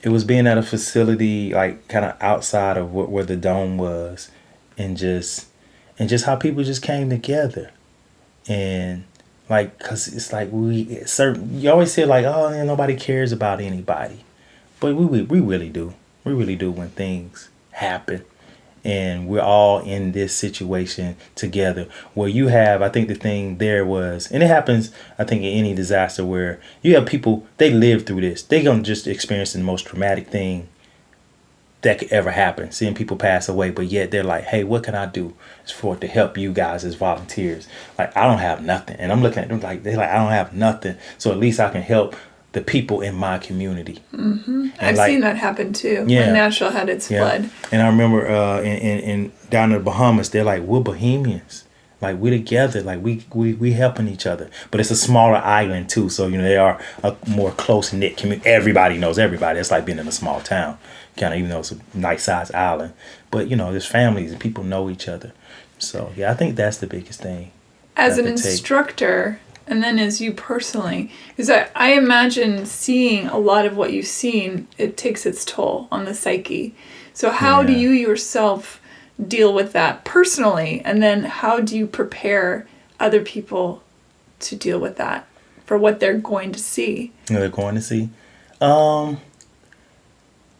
at a facility like kind of outside of where the dome was, and just how people just came together, and like, cause it's like you always say like, oh, nobody cares about anybody, but we really do when things happen. And we're all in this situation together where you have, I think the thing there was, and it happens, I think, in any disaster where you have people, they live through this. They're going to just experience the most traumatic thing that could ever happen, seeing people pass away. But yet they're like, hey, what can I do for it to help you guys as volunteers? Like, I don't have nothing. And I'm looking at them like, they're like, I don't have nothing. So at least I can help the people in my community. I've seen that happen too. When Nashville had its flood. And I remember in down in the Bahamas, they're like, we're Bohemians. Like, we're together. Like, we helping each other. But it's a smaller island too, so they are a more close knit community. Everybody knows everybody. It's like being in a small town, kind of, even though it's a nice sized island. But there's families and people know each other. So yeah, I think that's the biggest thing. As an instructor. And then as you personally, because I imagine seeing a lot of what you've seen, it takes its toll on the psyche. So how do you yourself deal with that personally? And then how do you prepare other people to deal with that for what they're going to see? They're going to see.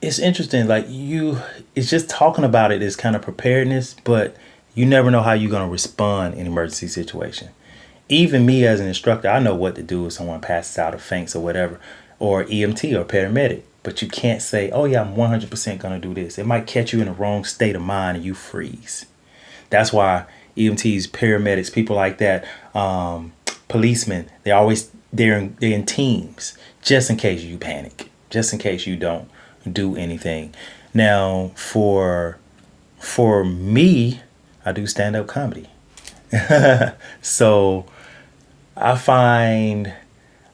It's interesting. Like it's just talking about it is kind of preparedness, but you never know how you're going to respond in an emergency situation. Even me as an instructor, I know what to do if someone passes out or faints or whatever, or EMT or paramedic. But you can't say, oh yeah, I'm 100% going to do this. It might catch you in the wrong state of mind and you freeze. That's why EMTs, paramedics, people like that, policemen, they're in teams just in case you panic, just in case you don't do anything. Now, for me, I do stand-up comedy. So I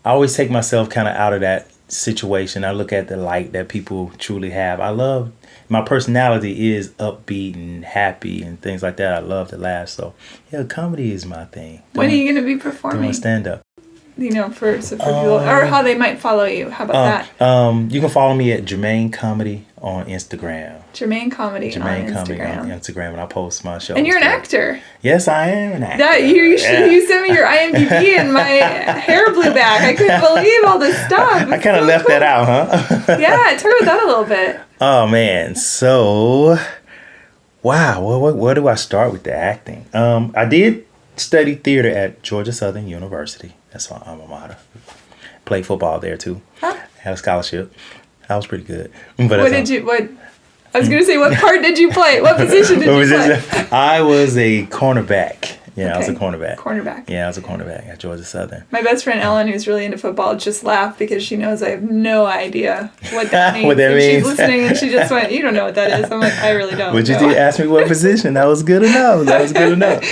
always take myself kind of out of that situation. I look at the light that people truly have. My personality is upbeat and happy and things like that. I love to laugh. So yeah, comedy is my thing. When are you going to be performing? Doing stand-up. For people, or how they might follow you. How about that? You can follow me at Jermaine Comedy on Instagram. Jermaine Comedy on Instagram, and I post my show. And you're an actor. Yes, I am an actor. You sent me your IMDb and my hair blew back. I couldn't believe all this stuff. I kind of left that out, huh? Yeah, talk about that a little bit. Oh man, so Wow. Well, where do I start with the acting? I did study theater at Georgia Southern University. That's my alma mater. Played football there too. Huh? Had a scholarship. I was pretty good. But I was going to say, what part did you play? What position did you play? I was a cornerback. Yeah, okay. I was a cornerback. Cornerback. Yeah, I was a cornerback at Georgia Southern. My best friend Ellen, who's really into football, just laughed because she knows I have no idea what that means. What that means. She's listening and she just went, you don't know what that is. I'm like, I really don't. But you did ask me what position. That was good enough.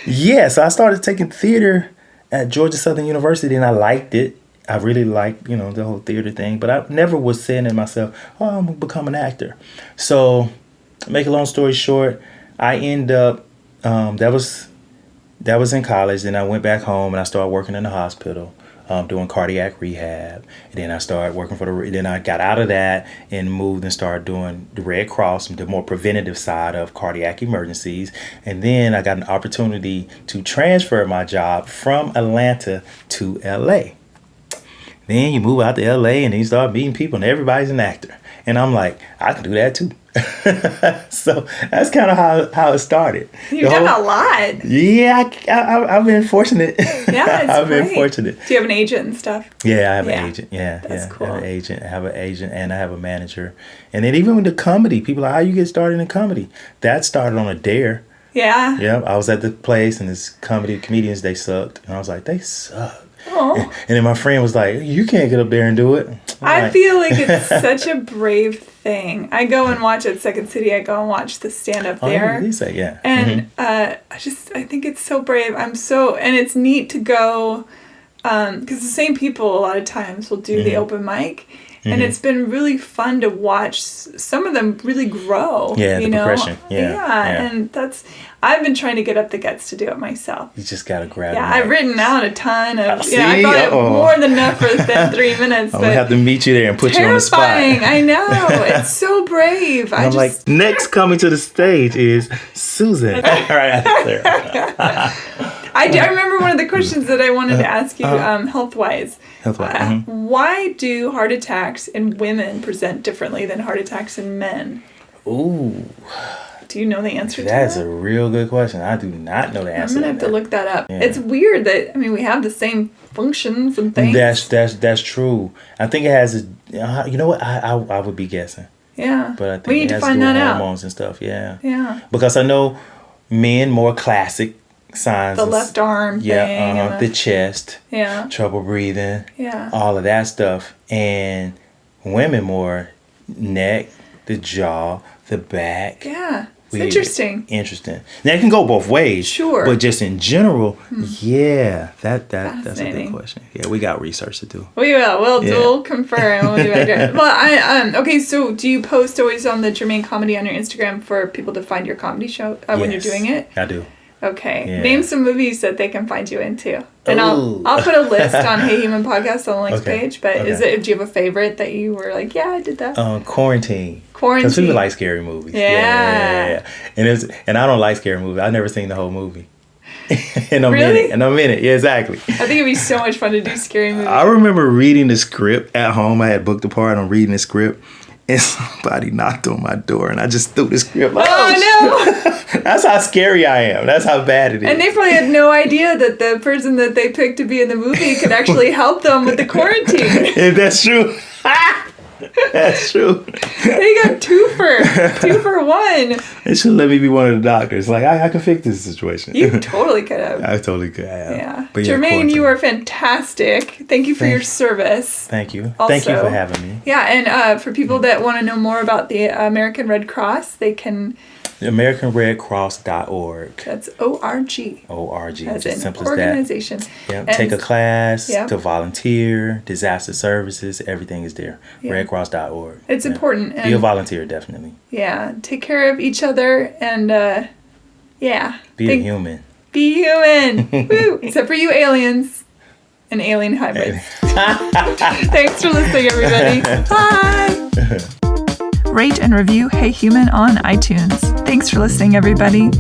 Yeah, so I started taking theater at Georgia Southern University, and I liked it. I really liked, the whole theater thing. But I never was saying to myself, I'm going to become an actor. So, make a long story short, I end up, that was in college. Then I went back home and I started working in the hospital, doing cardiac rehab. And then I started working then I got out of that and moved and started doing the Red Cross, the more preventative side of cardiac emergencies. And then I got an opportunity to transfer my job from Atlanta to LA. Then you move out to LA and then you start meeting people and everybody's an actor. And I'm like, I can do that too. So that's kind of how it started. You've done a lot. Yeah, I've been fortunate. Yeah, it's I've great. been fortunate. Do you have an agent and stuff? Yeah, I have an agent. That's cool. I have an agent and I have a manager. And then even with the comedy, people are like, how you get started in comedy? That started on a dare. Yeah. Yeah, I was at the place and this comedians, they sucked. And I was like, they suck. Oh. And then my friend was like, you can't get up there and do it. I feel like it's such a brave thing. I go and watch at Second City. I go and watch the stand-up there. Yeah. And I think it's so brave. And it's neat to go, because the same people a lot of times will do the open mic. And it's been really fun to watch some of them really grow. Yeah, the progression. Yeah. And I've been trying to get up the guts to do it myself. You just got to grab it. Yeah, I've written out a ton of, See? I got more than enough for that 3 minutes. I'm going to have to meet you there and put you on the spot. I know. It's so brave. I'm like, next coming to the stage is Susan. Right after there. I remember one of the questions that I wanted to ask you, health-wise. Why do heart attacks in women present differently than heart attacks in men? Ooh. Do you know the answer to that? That's a real good question. I do not know the answer. I'm going to have to look that up. Yeah. It's weird that, we have the same functions and things. That's true. I think it has, you know what, I would be guessing. Yeah. But I think we need it has to find to do with that hormones and stuff, yeah. Yeah. Because I know men, more classic signs. The left arm thing. The chest. Yeah. Trouble breathing. Yeah. All of that stuff. And women more neck, the jaw, the back. Yeah. It's interesting. Now it can go both ways. Sure. But just in general, that's a good question. Yeah, we got research to do. We will. We'll confirm. We'll do it. Well, okay. So, do you post always on the Jermaine Comedy on your Instagram for people to find your comedy show when you're doing it? I do. Okay. Yeah. Name some movies that they can find you into. And I'll put a list on Hey Human Podcast on the links page. But do you have a favorite that you were like, yeah, I did that? Quarantine. Because people like scary movies. Yeah. And I don't like scary movies. I've never seen the whole movie. In a really? minute. Yeah, exactly. I think it'd be so much fun to do scary movies. I remember reading the script at home. I had booked a part on reading the script. And somebody knocked on my door, and I just threw the script. Like, oh no! That's how scary I am. That's how bad it is. And they probably had no idea that the person that they picked to be in the movie could actually help them with the quarantine. Yeah, that's true. That's true. They got two for one. They should let me be one of the doctors. Like, I can fix this situation. You totally could have. I totally could have. Yeah. But Jermaine, you are fantastic. Thank you for your service. Thank you. Also, thank you for having me. Yeah, and for people that want to know more about the American Red Cross, they can... AmericanRedCross.org. That's O-R-G. O-R-G. As just an simple organization. As that. Yeah. Take a class, to volunteer, disaster services, everything is there. Yeah. RedCross.org. It's important. Be a volunteer, definitely. Yeah. Take care of each other and, Be a human. Be human. Woo! Except for you aliens and alien hybrids. Thanks for listening, everybody. Bye! Rate and review Hey Human on iTunes. Thanks for listening, everybody.